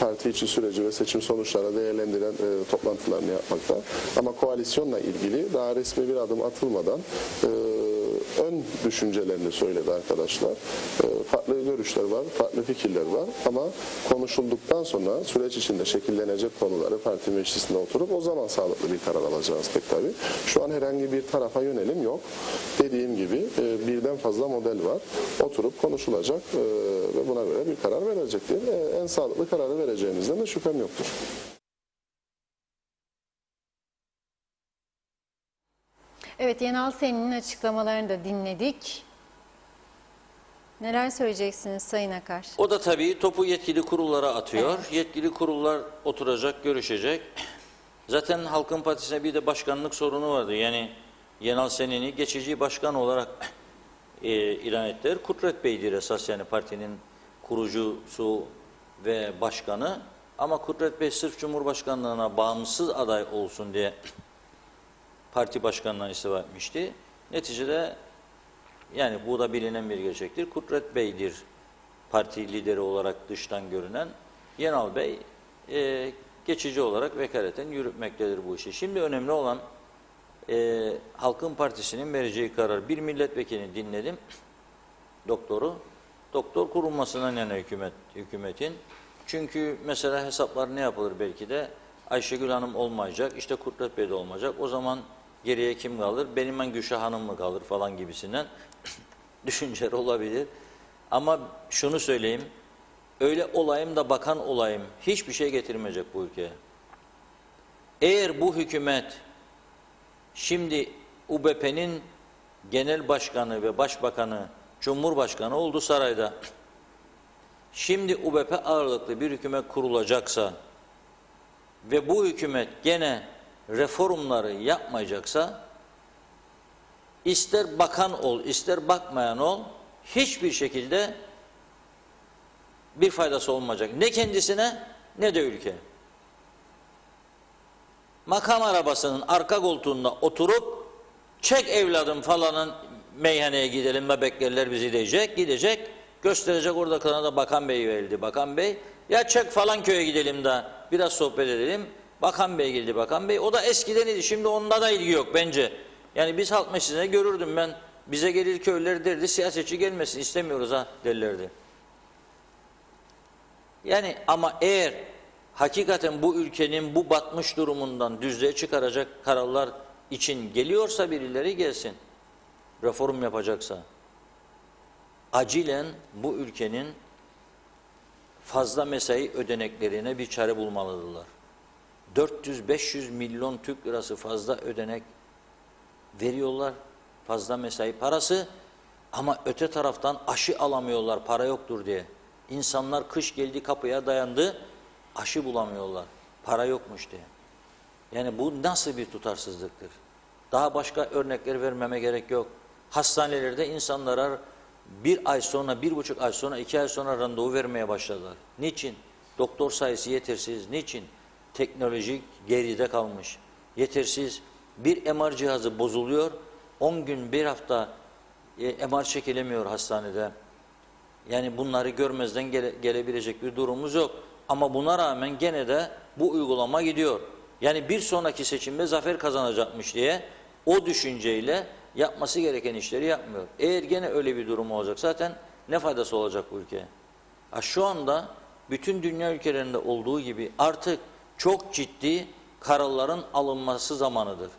parti içi süreci ve seçim sonuçlarını değerlendiren toplantılarını yapmakta. Ama koalisyonla ilgili daha resmi bir adım atılmadan ön düşüncelerini söyledi arkadaşlar. Farklı görüşler var, farklı fikirler var ama konuşulduktan sonra süreç içinde şekillenecek konuları parti meclisinde oturup o zaman sağlıklı bir karar alacağız pek tabii. Şu an herhangi bir tarafa yönelim yok. Dediğim gibi birden fazla model var. Oturup konuşulacak ve buna göre bir karar verilecektir. En sağlıklı kararı vereceğimizden de şüphem yoktur. Evet, Yenal Sen'in açıklamalarını da dinledik. Neler söyleyeceksiniz Sayın Akar? O da tabii topu yetkili kurullara atıyor. Evet. Yetkili kurullar oturacak, görüşecek. Zaten Halkın Partisi'ne bir de başkanlık sorunu vardı. Yani Yenal Sen'ini geçici başkan olarak ilan ettiler. Kudret Bey'dir esas, yani partinin kurucusu ve başkanı. Ama Kudret Bey sırf Cumhurbaşkanlığına bağımsız aday olsun diye parti başkanlığından istifa etmişti. Neticede yani bu da bilinen bir gerçektir. Kudret Bey'dir parti lideri olarak dıştan görünen. Yenal Bey geçici olarak vekaleten yürütmektedir bu işi. Şimdi önemli olan Halkın Partisi'nin vereceği karar. Bir milletvekilini dinledim. Doktoru. Doktor kurulmasından yana hükümetin. Çünkü mesela hesaplar ne yapılır belki de? Ayşegül Hanım olmayacak, işte Kudret Bey de olmayacak. O zaman geriye kim kalır? Berimen Gülşah Hanım mı kalır falan gibisinden düşünceler olabilir. Ama şunu söyleyeyim, öyle olayım da bakan olayım hiçbir şey getirmeyecek bu ülkeye. Eğer bu hükümet şimdi UBP'nin genel başkanı ve başbakanı, cumhurbaşkanı oldu sarayda, şimdi UBP ağırlıklı bir hükümet kurulacaksa ve bu hükümet gene reformları yapmayacaksa, ister bakan ol, ister bakmayan ol, hiçbir şekilde bir faydası olmayacak. Ne kendisine ne de ülke. Makam arabasının arka koltuğunda oturup çek evladım falanın meyhaneye gidelim ve beklerler bizi diyecek, gidecek, gösterecek orada da Bakan Bey verildi. Bakan Bey, ya çek falan köye gidelim de biraz sohbet edelim. Bakan Bey geldi, Bakan Bey. O da eskiden idi. Şimdi onunla da ilgi yok bence. Yani biz halk meclisine görürdüm ben. Bize gelir köylüler derdi, siyasetçi gelmesin istemiyoruz ha derlerdi. Yani ama eğer hakikaten bu ülkenin bu batmış durumundan düzlüğe çıkaracak kararlar için geliyorsa birileri gelsin. Reform yapacaksa. Acilen bu ülkenin fazla mesai ödeneklerine bir çare bulmalıdırlar. 400-500 milyon Türk lirası fazla ödenek veriyorlar, fazla mesai parası, ama öte taraftan aşı alamıyorlar, para yoktur diye. İnsanlar kış geldi kapıya dayandı, aşı bulamıyorlar, para yokmuş diye. Yani bu nasıl bir tutarsızlıktır? Daha başka örnekler vermeme gerek yok. Hastanelerde insanlara bir ay sonra, 1,5 ay sonra, 2 ay sonra randevu vermeye başladılar. Niçin? Doktor sayısı yetersiz. Niçin? Teknoloji geride kalmış. Yetersiz. Bir MR cihazı bozuluyor. 10 gün, bir hafta MR çekilemiyor hastanede. Yani bunları görmezden gelebilecek bir durumumuz yok. Ama buna rağmen gene de bu uygulama gidiyor. Yani bir sonraki seçimde zafer kazanacakmış diye o düşünceyle yapması gereken işleri yapmıyor. Eğer gene öyle bir durum olacak zaten ne faydası olacak bu ülkeye? Şu anda bütün dünya ülkelerinde olduğu gibi artık çok ciddi kararların alınması zamanıdır.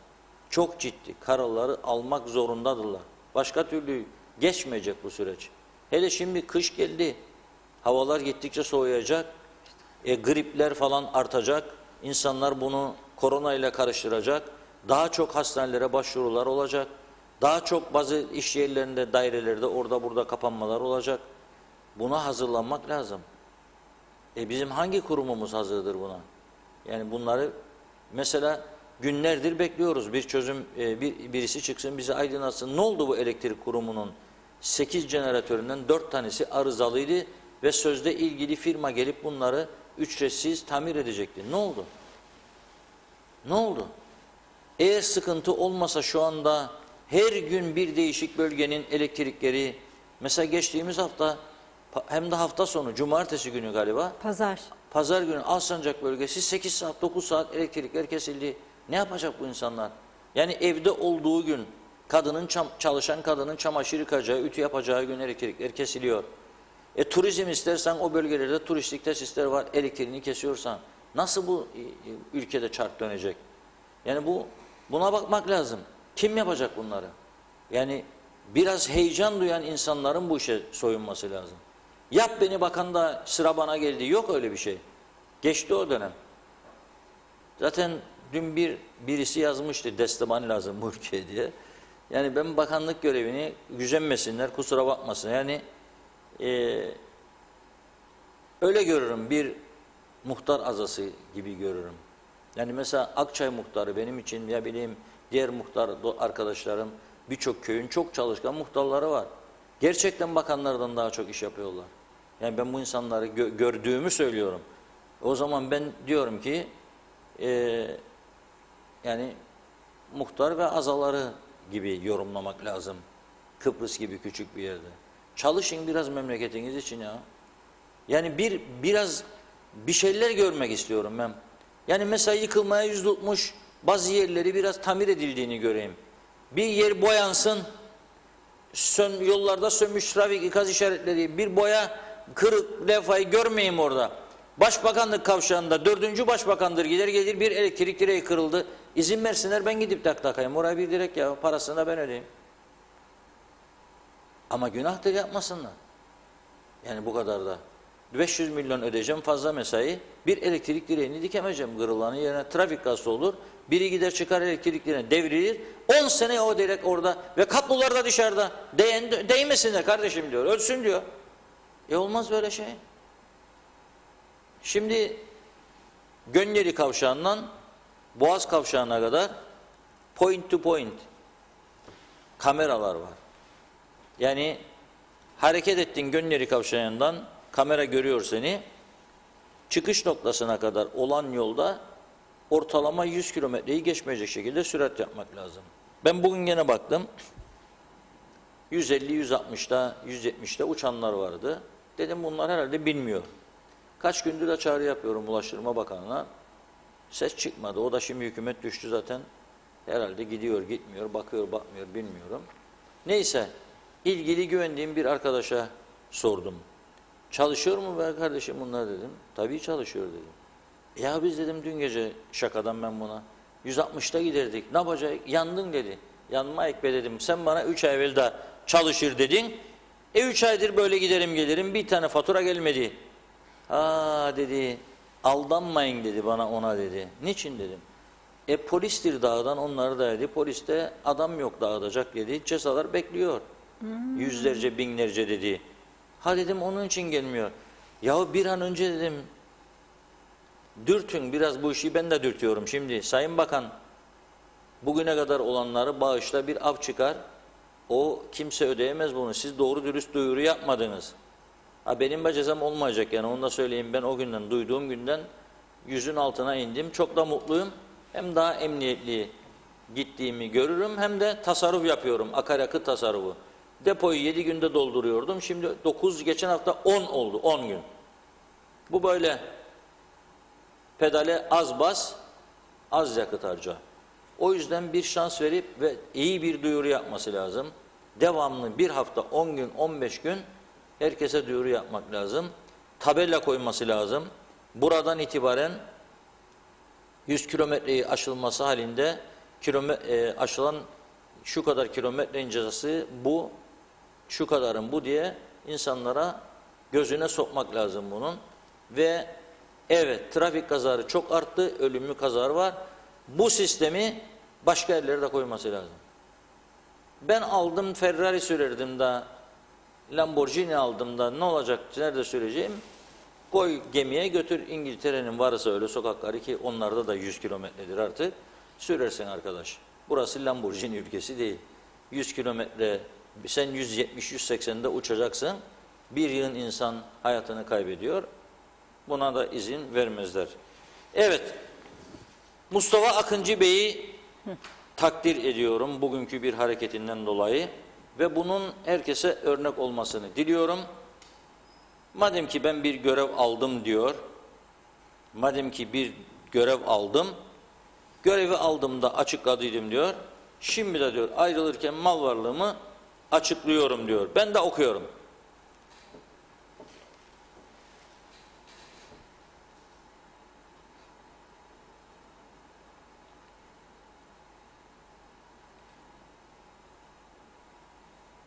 Çok ciddi kararları almak zorundadırlar. Başka türlü geçmeyecek bu süreç. Hele şimdi kış geldi. Havalar gittikçe soğuyacak. Gripler falan artacak. İnsanlar bunu korona ile karıştıracak. Daha çok hastanelere başvurular olacak. Daha çok bazı iş yerlerinde, dairelerde orada burada kapanmalar olacak. Buna hazırlanmak lazım. Bizim hangi kurumumuz hazırdır buna? Yani bunları mesela günlerdir bekliyoruz. Bir çözüm, birisi çıksın bizi aydınlatsın. Ne oldu bu elektrik kurumunun 8 jeneratöründen 4 tanesi arızalıydı. ve sözde ilgili firma gelip bunları ücretsiz tamir edecekti. Ne oldu? Ne oldu? Eğer sıkıntı olmasa şu anda her gün bir değişik bölgenin elektrikleri, mesela geçtiğimiz hafta hem de hafta sonu cumartesi günü galiba pazar günü Alsancak bölgesi 8 saat 9 saat elektrikler kesildi. Ne yapacak bu insanlar? Yani evde olduğu gün çalışan kadının çamaşır yıkacağı, ütü yapacağı gün elektrikler kesiliyor. Turizm istersen o bölgelerde turistik tesisler var, elektriğini kesiyorsan nasıl bu ülkede çark dönecek? Yani buna bakmak lazım. Kim yapacak bunları? Yani biraz heyecan duyan insanların bu işe soyunması lazım. Yap beni bakan da sıra bana geldi. Yok öyle bir şey. Geçti o dönem. Zaten dün birisi yazmıştı destemani lazım bu ülkeye diye. Yani ben bakanlık görevini gücenmesinler, kusura bakmasın. Yani öyle görürüm, bir muhtar azası gibi görürüm. Yani mesela Akçay muhtarı benim için, ya bileyim diğer muhtar arkadaşlarım, birçok köyün çok çalışkan muhtarları var. Gerçekten bakanlardan daha çok iş yapıyorlar. Yani ben bu insanları gördüğümü söylüyorum. O zaman ben diyorum ki yani muhtar ve azaları gibi yorumlamak lazım. Kıbrıs gibi küçük bir yerde. Çalışın biraz memleketiniz için ya. Yani biraz bir şeyler görmek istiyorum ben. Yani mesela yıkılmaya yüz tutmuş bazı yerleri biraz tamir edildiğini göreyim. Bir yer boyansın, yollarda sönmüş trafik ikaz işaretleri, bir boya kırık levhayı görmeyeyim orada. Başbakanlık kavşağında 4. başbakandır gider gelir bir elektrik direği kırıldı. İzin versinler ben gidip takayım. Oraya bir direk ya, parasını da ben ödeyeyim. Ama günahtır yapmasınlar. Yani bu kadar da. 500 milyon ödeyeceğim fazla mesai. Bir elektrik direğini dikemeyeceğim kırılanın yerine. Trafik gazı olur. Biri gider çıkar elektrik direğine devrilir. 10 sene o direk orada ve kablolar da dışarıda. Değmesinler kardeşim diyor. Ölsün diyor. Olmaz böyle şey. Şimdi Gönyeli kavşağından Boğaz kavşağına kadar point to point kameralar var. Yani hareket ettin Gönyeli kavşağından, kamera görüyor seni. Çıkış noktasına kadar olan yolda ortalama 100 kilometreyi geçmeyecek şekilde sürat yapmak lazım. Ben bugün gene baktım. 150, 160'da, 170'te uçanlar vardı. Dedim bunlar herhalde bilmiyor. Kaç gündür de çağrı yapıyorum Ulaştırma Bakanı'na. Ses çıkmadı. O da şimdi hükümet düştü zaten. Herhalde gidiyor, gitmiyor, bakıyor, bakmıyor, bilmiyorum. Neyse, ilgili güvendiğim bir arkadaşa sordum. Çalışıyor mu be kardeşim bunlar dedim. Tabii çalışıyor dedim. Ya biz dedim dün gece şakadan ben buna 160'ta giderdik. Ne yapacak? Yandın dedi. Yanma ekbe dedim. Sen bana 3 ay evvel de çalışır dedin. 3 aydır böyle giderim gelirim. Bir tane fatura gelmedi. Dedi. Aldanmayın dedi bana ona dedi. Niçin dedim. Polistir dağdan onları da dedi. Poliste adam yok dağıtacak dedi. Cesalar bekliyor. Yüzlerce binlerce dedi. Dedim onun için gelmiyor. Yahu bir an önce dedim dürtün biraz bu işi ben de dürtüyorum şimdi. Sayın Bakan bugüne kadar olanları bağışla bir av çıkar. O kimse ödeyemez bunu. Siz doğru dürüst duyuru yapmadınız. Benim cezam olmayacak yani onu da söyleyeyim. Ben o günden duyduğum günden yüzün altına indim. Çok da mutluyum. Hem daha emniyetli gittiğimi görürüm hem de tasarruf yapıyorum. Akaryakıt tasarrufu. Depoyu 7 günde dolduruyordum. Şimdi 9, geçen hafta 10 oldu. 10 gün. Bu böyle pedale az bas, az yakıt harca. O yüzden bir şans verip ve iyi bir duyuru yapması lazım. Devamlı bir hafta, 10 gün, 15 gün herkese duyuru yapmak lazım. Tabela koyması lazım. Buradan itibaren 100 kilometreyi aşılması halinde aşılan şu kadar kilometrenin cezası bu, şu kadarın bu diye insanlara gözüne sokmak lazım bunun. Ve evet trafik kazaları çok arttı, ölümlü kazalar var. Bu sistemi başka yerlere de koyması lazım. Ben aldım Ferrari sürerdim de, Lamborghini aldım da ne olacak, nerede süreceğim? Koy gemiye götür, İngiltere'nin varsa öyle sokakları ki onlarda da 100 kilometredir artık. Sürersin arkadaş. Burası Lamborghini ülkesi değil. 100 kilometre, sen 170-180'de uçacaksın. Bir yığın insan hayatını kaybediyor. Buna da izin vermezler. Evet, Mustafa Akıncı Bey'i takdir ediyorum bugünkü bir hareketinden dolayı ve bunun herkese örnek olmasını diliyorum. Madem ki ben bir görev aldım diyor, madem ki bir görev aldım, görevi aldığımda açıkladıydım diyor. Şimdi de diyor ayrılırken mal varlığımı açıklıyorum diyor. Ben de okuyorum.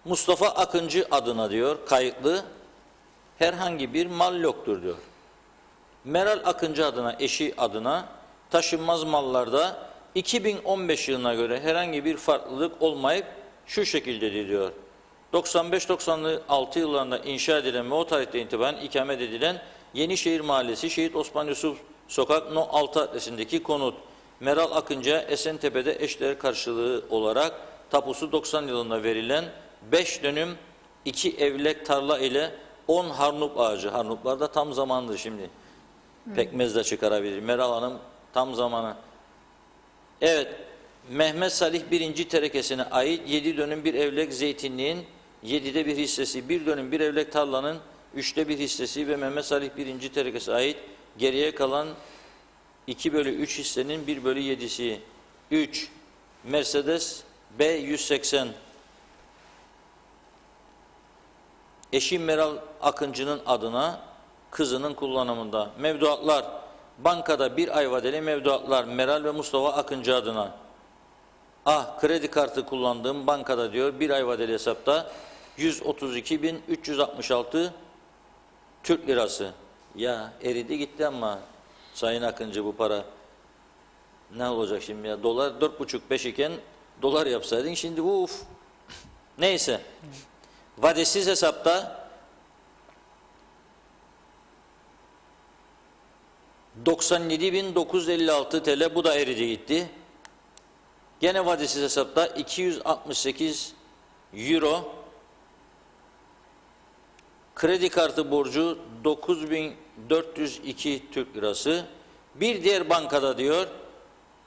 Mustafa Akıncı adına diyor kayıtlı herhangi bir mal yoktur diyor. Meral Akıncı adına, eşi adına taşınmaz mallarda 2015 yılına göre herhangi bir farklılık olmayıp şu şekilde diyor. 95-96 yıllarında inşa edilen ve o tarihte itibaren ikamet edilen Yenişehir Mahallesi Şehit Osman Yusuf Sokak No 6 adresindeki konut Meral Akıncı'ya Esentepe'de eşdeğer karşılığı olarak tapusu 90 yılında verilen 5 dönüm 2 evlek tarla ile 10 harnup ağacı. Harnuplar da tam zamandır şimdi. Pekmez de çıkarabilir. Meral Hanım tam zamanı. Evet, Mehmet Salih 1. terekesine ait 7 dönüm bir evlek zeytinliğin 7'de bir hissesi, 1 dönüm bir evlek tarlanın 3'te bir hissesi ve Mehmet Salih 1. terekesine ait geriye kalan 2/3 hissenin 1/7'si. 3. Mercedes B180 eşi Meral Akıncı'nın adına kızının kullanımında. Mevduatlar, bankada bir ay vadeli mevduatlar Meral ve Mustafa Akıncı adına. Kredi kartı kullandığım bankada diyor bir ay vadeli hesapta 132.366 Türk lirası. Ya eridi gitti ama Sayın Akıncı bu para ne olacak şimdi ya? Dolar 4,5-5 iken dolar yapsaydın şimdi uf. Neyse. Vadesiz hesapta 97.956 TL, bu da eridi gitti. Gene vadesiz hesapta 268 euro. Kredi kartı borcu 9.402 Türk lirası. Bir diğer bankada diyor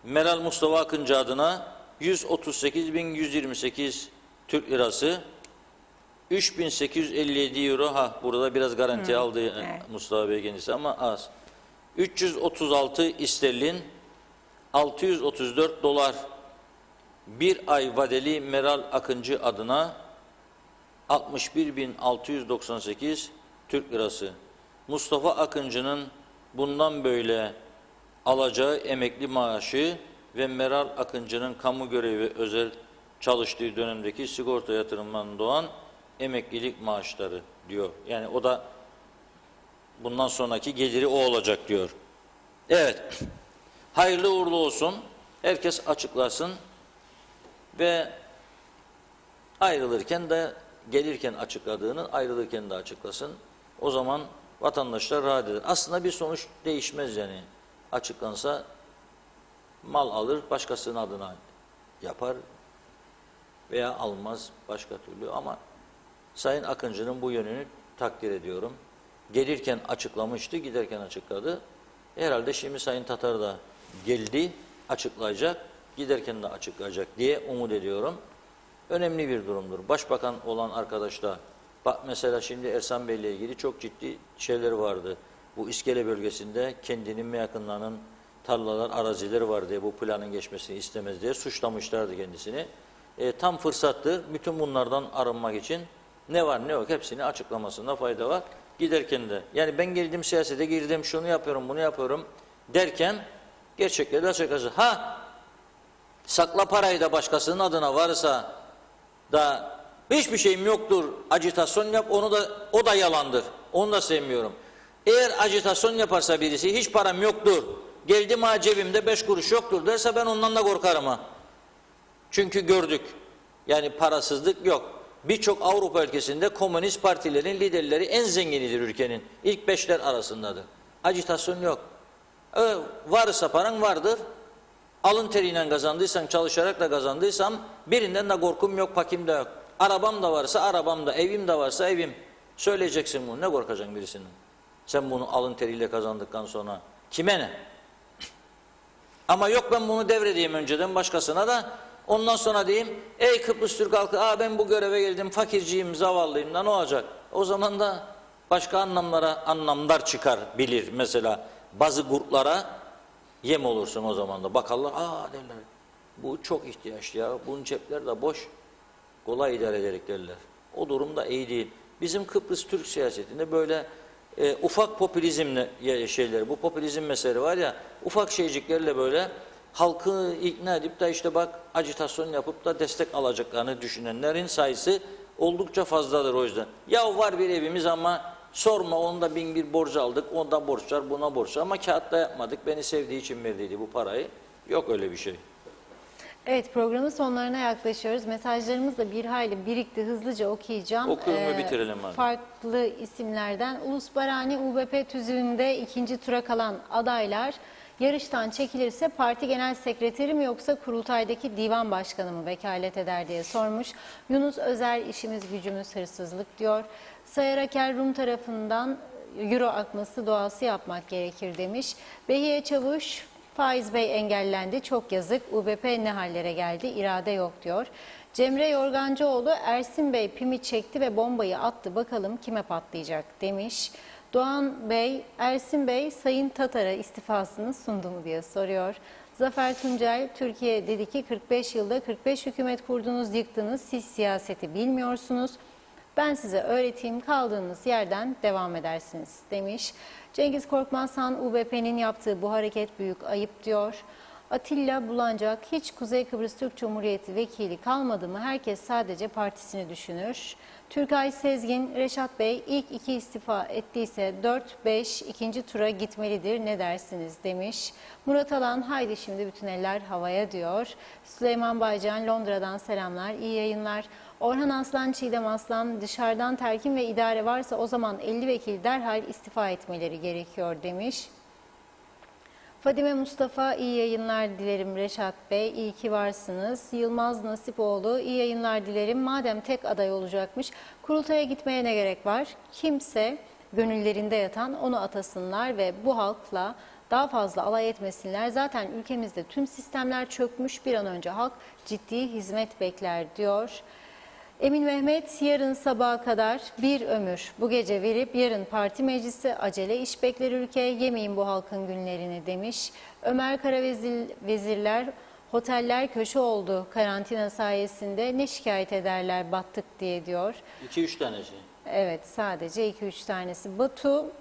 Meral Mustafa Akıncı adına 138.128 Türk lirası. 3.857 euro. Burada biraz garanti aldı evet. Mustafa Bey kendisi ama az. 336 isterlin, 634 dolar. Bir ay vadeli Meral Akıncı adına 61.698 Türk lirası. Mustafa Akıncı'nın bundan böyle alacağı emekli maaşı ve Meral Akıncı'nın kamu görevi özel çalıştığı dönemdeki sigorta yatırımından doğan emeklilik maaşları diyor. Yani o da bundan sonraki geliri o olacak diyor. Evet. Hayırlı uğurlu olsun. Herkes açıklasın ve ayrılırken de gelirken açıkladığını ayrılırken de açıklasın. O zaman vatandaşlar rahat eder. Aslında bir sonuç değişmez yani. Açıklansa mal alır, başkasının adına yapar veya almaz başka türlü ama Sayın Akıncı'nın bu yönünü takdir ediyorum. Gelirken açıklamıştı, giderken açıkladı. Herhalde şimdi Sayın Tatar da geldi, açıklayacak, giderken de açıklayacak diye umut ediyorum. Önemli bir durumdur. Başbakan olan arkadaş da, bak mesela şimdi Ersan Bey ile ilgili çok ciddi şeyler vardı. Bu İskele bölgesinde kendinin ve yakınlarının tarlalar, arazileri var diye bu planın geçmesini istemez diye suçlamışlardı kendisini. Tam fırsattır. Bütün bunlardan arınmak için ne var ne yok hepsini açıklamasında fayda var. Giderken de yani ben girdim siyasete girdim şunu yapıyorum bunu yapıyorum derken gerçekleri de açıklasın. Sakla parayı da başkasının adına varsa da hiçbir şeyim yoktur ajitasyon yap o da yalandır. Onu da sevmiyorum. Eğer ajitasyon yaparsa birisi hiç param yoktur geldim cebimde 5 kuruş yoktur derse ben ondan da korkarım ha. Çünkü gördük. Yani parasızlık yok. Birçok Avrupa ülkesinde komünist partilerin liderleri en zenginidir ülkenin. İlk 5'ler arasındadır. Ajitasyon yok. Varsa paran vardır. Alın teriyle kazandıysan, çalışarak da kazandıysam birinden de korkum yok, pakim de yok. Arabam da varsa arabam da, evim de varsa evim. Söyleyeceksin bunu. Ne korkacaksın birisinden? Sen bunu alın teriyle kazandıktan sonra kime ne? Ama yok ben bunu devredeyim önceden başkasına da ondan sonra diyeyim ey Kıbrıs Türk halkı ben bu göreve geldim fakirciyim zavallıyım da ne olacak? O zaman da başka anlamlar çıkar bilir. Mesela bazı gruplara yem olursun o zaman da. Bakarlar derler bu çok ihtiyaç ya bunun cepleri de boş kolay idare ederek derler. O durum da iyi değil. Bizim Kıbrıs Türk siyasetinde böyle ufak popülizmle şeyler, bu popülizm meseleleri var ya, ufak şeyciklerle böyle halkı ikna edip de işte bak ajitasyon yapıp da destek alacaklarını düşünenlerin sayısı oldukça fazladır o yüzden. Ya var bir evimiz ama sorma onda 1001 borcu aldık, ondan borçlar buna borç ama kağıtta yapmadık, beni sevdiği için verdiydi bu parayı. Yok öyle bir şey. Evet, programın sonlarına yaklaşıyoruz. Mesajlarımız da bir hayli birikti. Hızlıca okuyacağım. Okuyumu bitirelim hadi. Farklı isimlerden. Ulus Barani UBP tüzüğünde ikinci tura kalan adaylar yarıştan çekilirse parti genel sekreteri mi yoksa kurultaydaki divan başkanı mı vekalet eder diye sormuş. Yunus Özer işimiz gücümüz hırsızlık diyor. Sayar Aker Rum tarafından euro akması doğası yapmak gerekir demiş. Behiye Çavuş Faiz Bey engellendi. Çok yazık. UBP ne hallere geldi? İrade yok diyor. Cemre Yorgancıoğlu Ersin Bey pimi çekti ve bombayı attı. Bakalım kime patlayacak demiş. Doğan Bey, Ersin Bey Sayın Tatar'a istifasını sundu mu diye soruyor. Zafer Tuncel, Türkiye dedi ki 45 yılda 45 hükümet kurdunuz, yıktınız. Siz siyaseti bilmiyorsunuz. Ben size öğreteyim, kaldığınız yerden devam edersiniz demiş. Cengiz Korkmazhan UBP'nin yaptığı bu hareket büyük ayıp diyor. Atilla Bulancak hiç Kuzey Kıbrıs Türk Cumhuriyeti vekili kalmadı mı? Herkes sadece partisini düşünür. Türkay Sezgin, Reşat Bey ilk 2 istifa ettiyse 4-5 ikinci tura gitmelidir ne dersiniz demiş. Murat Alan haydi şimdi bütün eller havaya diyor. Süleyman Baycan Londra'dan selamlar, iyi yayınlar. Orhan Aslan, Çiğdem Aslan dışarıdan terkin ve idare varsa o zaman 50 vekil derhal istifa etmeleri gerekiyor demiş. Fadime Mustafa iyi yayınlar dilerim Reşat Bey, iyi ki varsınız. Yılmaz Nasipoğlu iyi yayınlar dilerim. Madem tek aday olacakmış kurultaya gitmeye ne gerek var? Kimse gönüllerinde yatan onu atasınlar ve bu halkla daha fazla alay etmesinler. Zaten ülkemizde tüm sistemler çökmüş bir an önce halk ciddi hizmet bekler diyor. Emin Mehmet yarın sabaha kadar bir ömür bu gece verip yarın parti meclisi acele iş bekler ülke yemeyin bu halkın günlerini demiş. Ömer Karavezirler oteller köşe oldu karantina sayesinde ne şikayet ederler battık diye diyor. 2-3 tanesi. Evet sadece 2-3 tanesi. Batu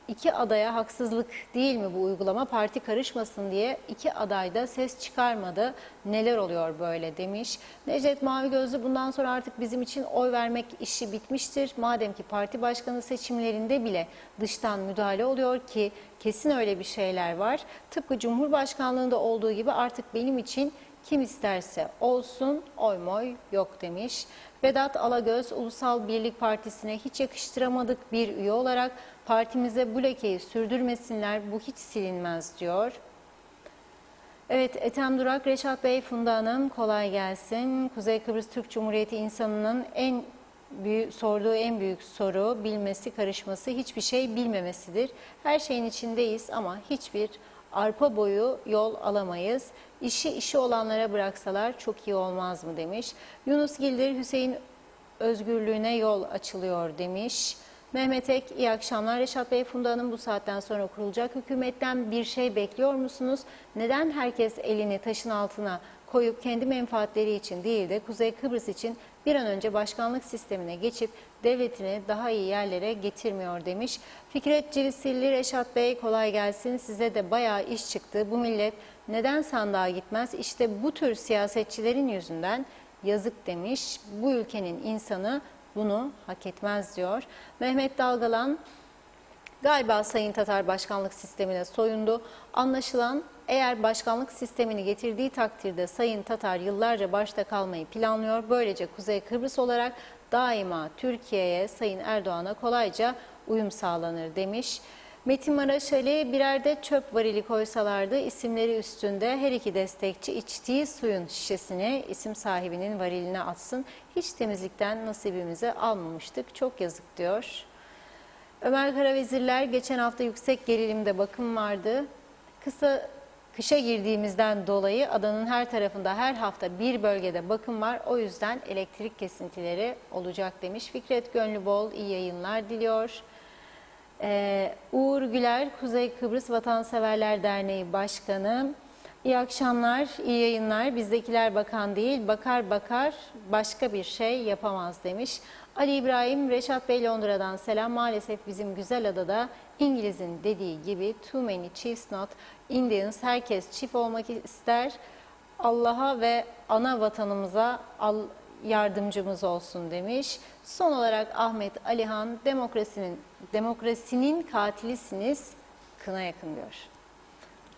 İki adaya haksızlık değil mi bu uygulama? Parti karışmasın diye 2 aday da ses çıkarmadı. Neler oluyor böyle demiş. Necdet Mavigözlü bundan sonra artık bizim için oy vermek işi bitmiştir. Madem ki parti başkanı seçimlerinde bile dıştan müdahale oluyor ki kesin öyle bir şeyler var. Tıpkı Cumhurbaşkanlığında olduğu gibi artık benim için kim isterse olsun oy moy yok demiş. Vedat Alagöz Ulusal Birlik Partisi'ne hiç yakıştıramadık bir üye olarak partimize bu lekeyi sürdürmesinler bu hiç silinmez diyor. Evet Ethem Durak, Reşat Bey, Funda Hanım kolay gelsin. Kuzey Kıbrıs Türk Cumhuriyeti insanının sorduğu en büyük soru bilmesi, karışması, hiçbir şey bilmemesidir. Her şeyin içindeyiz ama hiçbir arpa boyu yol alamayız. İşi olanlara bıraksalar çok iyi olmaz mı demiş. Yunus Gildir, Hüseyin özgürlüğüne yol açılıyor demiş. Mehmet Ek, iyi akşamlar. Reşat Bey, Funda Hanım bu saatten sonra kurulacak hükümetten bir şey bekliyor musunuz? Neden herkes elini taşın altına koyup kendi menfaatleri için değil de Kuzey Kıbrıs için bir an önce başkanlık sistemine geçip devletini daha iyi yerlere getirmiyor demiş. Fikret Cilisilli, Reşat Bey kolay gelsin. Size de bayağı iş çıktı. Bu millet neden sandığa gitmez? İşte bu tür siyasetçilerin yüzünden yazık demiş. Bu ülkenin insanı bunu hak etmez diyor. Mehmet Dalgalan, galiba Sayın Tatar başkanlık sistemine soyundu. Anlaşılan eğer başkanlık sistemini getirdiği takdirde Sayın Tatar yıllarca başta kalmayı planlıyor. Böylece Kuzey Kıbrıs olarak daima Türkiye'ye, Sayın Erdoğan'a kolayca uyum sağlanır demiş. Metin Maraş Ali, birer de çöp varili koysalardı isimleri üstünde her iki destekçi içtiği suyun şişesini isim sahibinin variline atsın. Hiç temizlikten nasibimizi almamıştık. Çok yazık diyor. Ömer Karavezirler, geçen hafta yüksek gerilimde bakım vardı. Kışa girdiğimizden dolayı adanın her tarafında her hafta bir bölgede bakım var. O yüzden elektrik kesintileri olacak demiş. Fikret Gönlübol iyi yayınlar diliyor. Uğur Güler, Kuzey Kıbrıs Vatanseverler Derneği Başkanı. İyi akşamlar, iyi yayınlar. Bizdekiler bakan değil, bakar bakar başka bir şey yapamaz demiş. Ali İbrahim, Reşat Bey Londra'dan selam. Maalesef bizim güzel adada İngiliz'in dediği gibi too many chiefs not Indians. Herkes çift olmak ister. Allah'a ve ana vatanımıza yardımcımız olsun demiş. Son olarak Ahmet Alihan, demokrasinin katilisiniz, kına yakın diyor.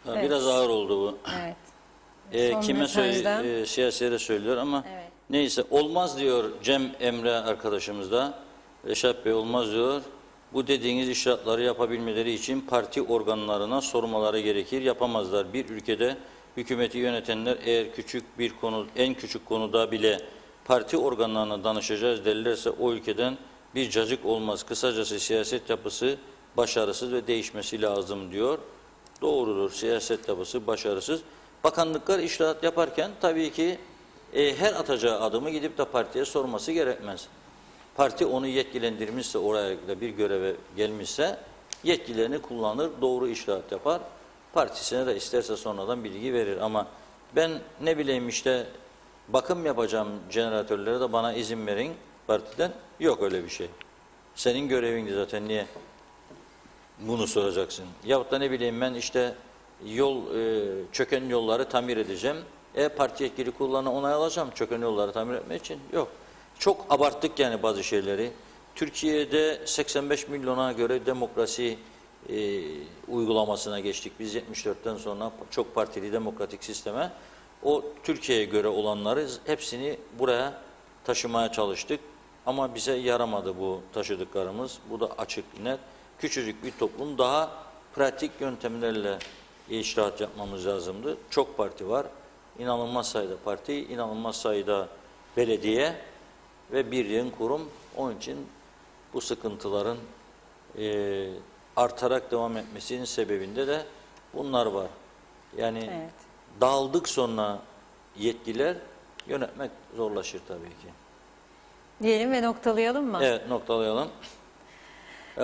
Evet. Biraz ağır oldu bu. Evet. Son Kime mesajda. siyasiye de söylüyor ama Evet. neyse, olmaz diyor Cem Emre arkadaşımız da. Reşat Bey olmaz diyor. Bu dediğiniz icraatları yapabilmeleri için parti organlarına sormaları gerekir. Yapamazlar. Bir ülkede hükümeti yönetenler eğer en küçük konuda bile parti organlarına danışacağız derlerse o ülkeden bir cacık olmaz. Kısacası siyaset yapısı başarısız ve değişmesi lazım diyor. Doğrudur. Siyaset yapısı başarısız. Bakanlıklar icraat yaparken tabii ki her atacağı adımı gidip de partiye sorması gerekmez. Parti onu yetkilendirmişse, oraya da bir göreve gelmişse yetkilerini kullanır, doğru icraat yapar. Partisine de isterse sonradan bilgi verir. Ama ben ne bileyim işte bakım yapacağım jeneratörlere de bana izin verin partiden. Yok öyle bir şey. Senin görevindi zaten, niye bunu soracaksın? Yahut da ne bileyim ben işte çöken yolları tamir edeceğim. Parti yetkili kullarına onay alacağım çöken yolları tamir etmek için. Yok. Çok abarttık yani bazı şeyleri. Türkiye'de 85 milyona göre demokrasi uygulamasına geçtik. Biz 74'ten sonra çok partili demokratik sisteme, o Türkiye'ye göre olanları hepsini buraya taşımaya çalıştık. Ama bize yaramadı bu taşıdıklarımız. Bu da açık, net. Küçücük bir toplum, daha pratik yöntemlerle icraat yapmamız lazımdı. Çok parti var. İnanılmaz sayıda parti, inanılmaz sayıda belediye ve bir yığın kurum. Onun için bu sıkıntıların artarak devam etmesinin sebebinde de bunlar var. Yani Evet. dağıldık sonra yetkiler, yönetmek zorlaşır tabii ki. Diyelim ve noktalayalım mı? Evet, noktalayalım.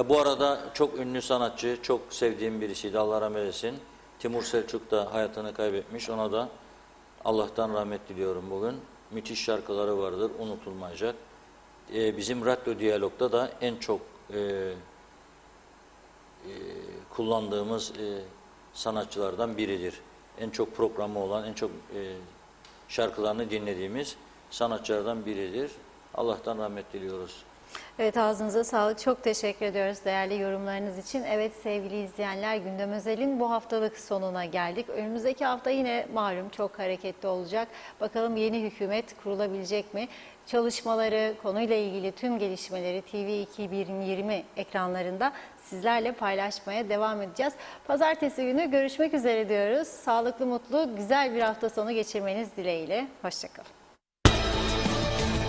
Bu arada çok ünlü sanatçı, çok sevdiğim birisiydi, Allah rahmet eylesin. Timur Selçuk da hayatını kaybetmiş. Ona da Allah'tan rahmet diliyorum bugün. Müthiş şarkıları vardır, unutulmayacak. Bizim Radyo Diyalog'da da en çok kullandığımız sanatçılardan biridir. En çok programı olan, en çok şarkılarını dinlediğimiz sanatçılardan biridir. Allah'tan rahmet diliyoruz. Evet, ağzınıza sağlık. Çok teşekkür ediyoruz değerli yorumlarınız için. Evet sevgili izleyenler, Gündem Özel'in bu haftalık sonuna geldik. Önümüzdeki hafta yine malum çok hareketli olacak. Bakalım yeni hükümet kurulabilecek mi? Çalışmaları, konuyla ilgili tüm gelişmeleri TV 2020 ekranlarında sizlerle paylaşmaya devam edeceğiz. Pazartesi günü görüşmek üzere diyoruz. Sağlıklı, mutlu, güzel bir hafta sonu geçirmeniz dileğiyle. Hoşça kalın.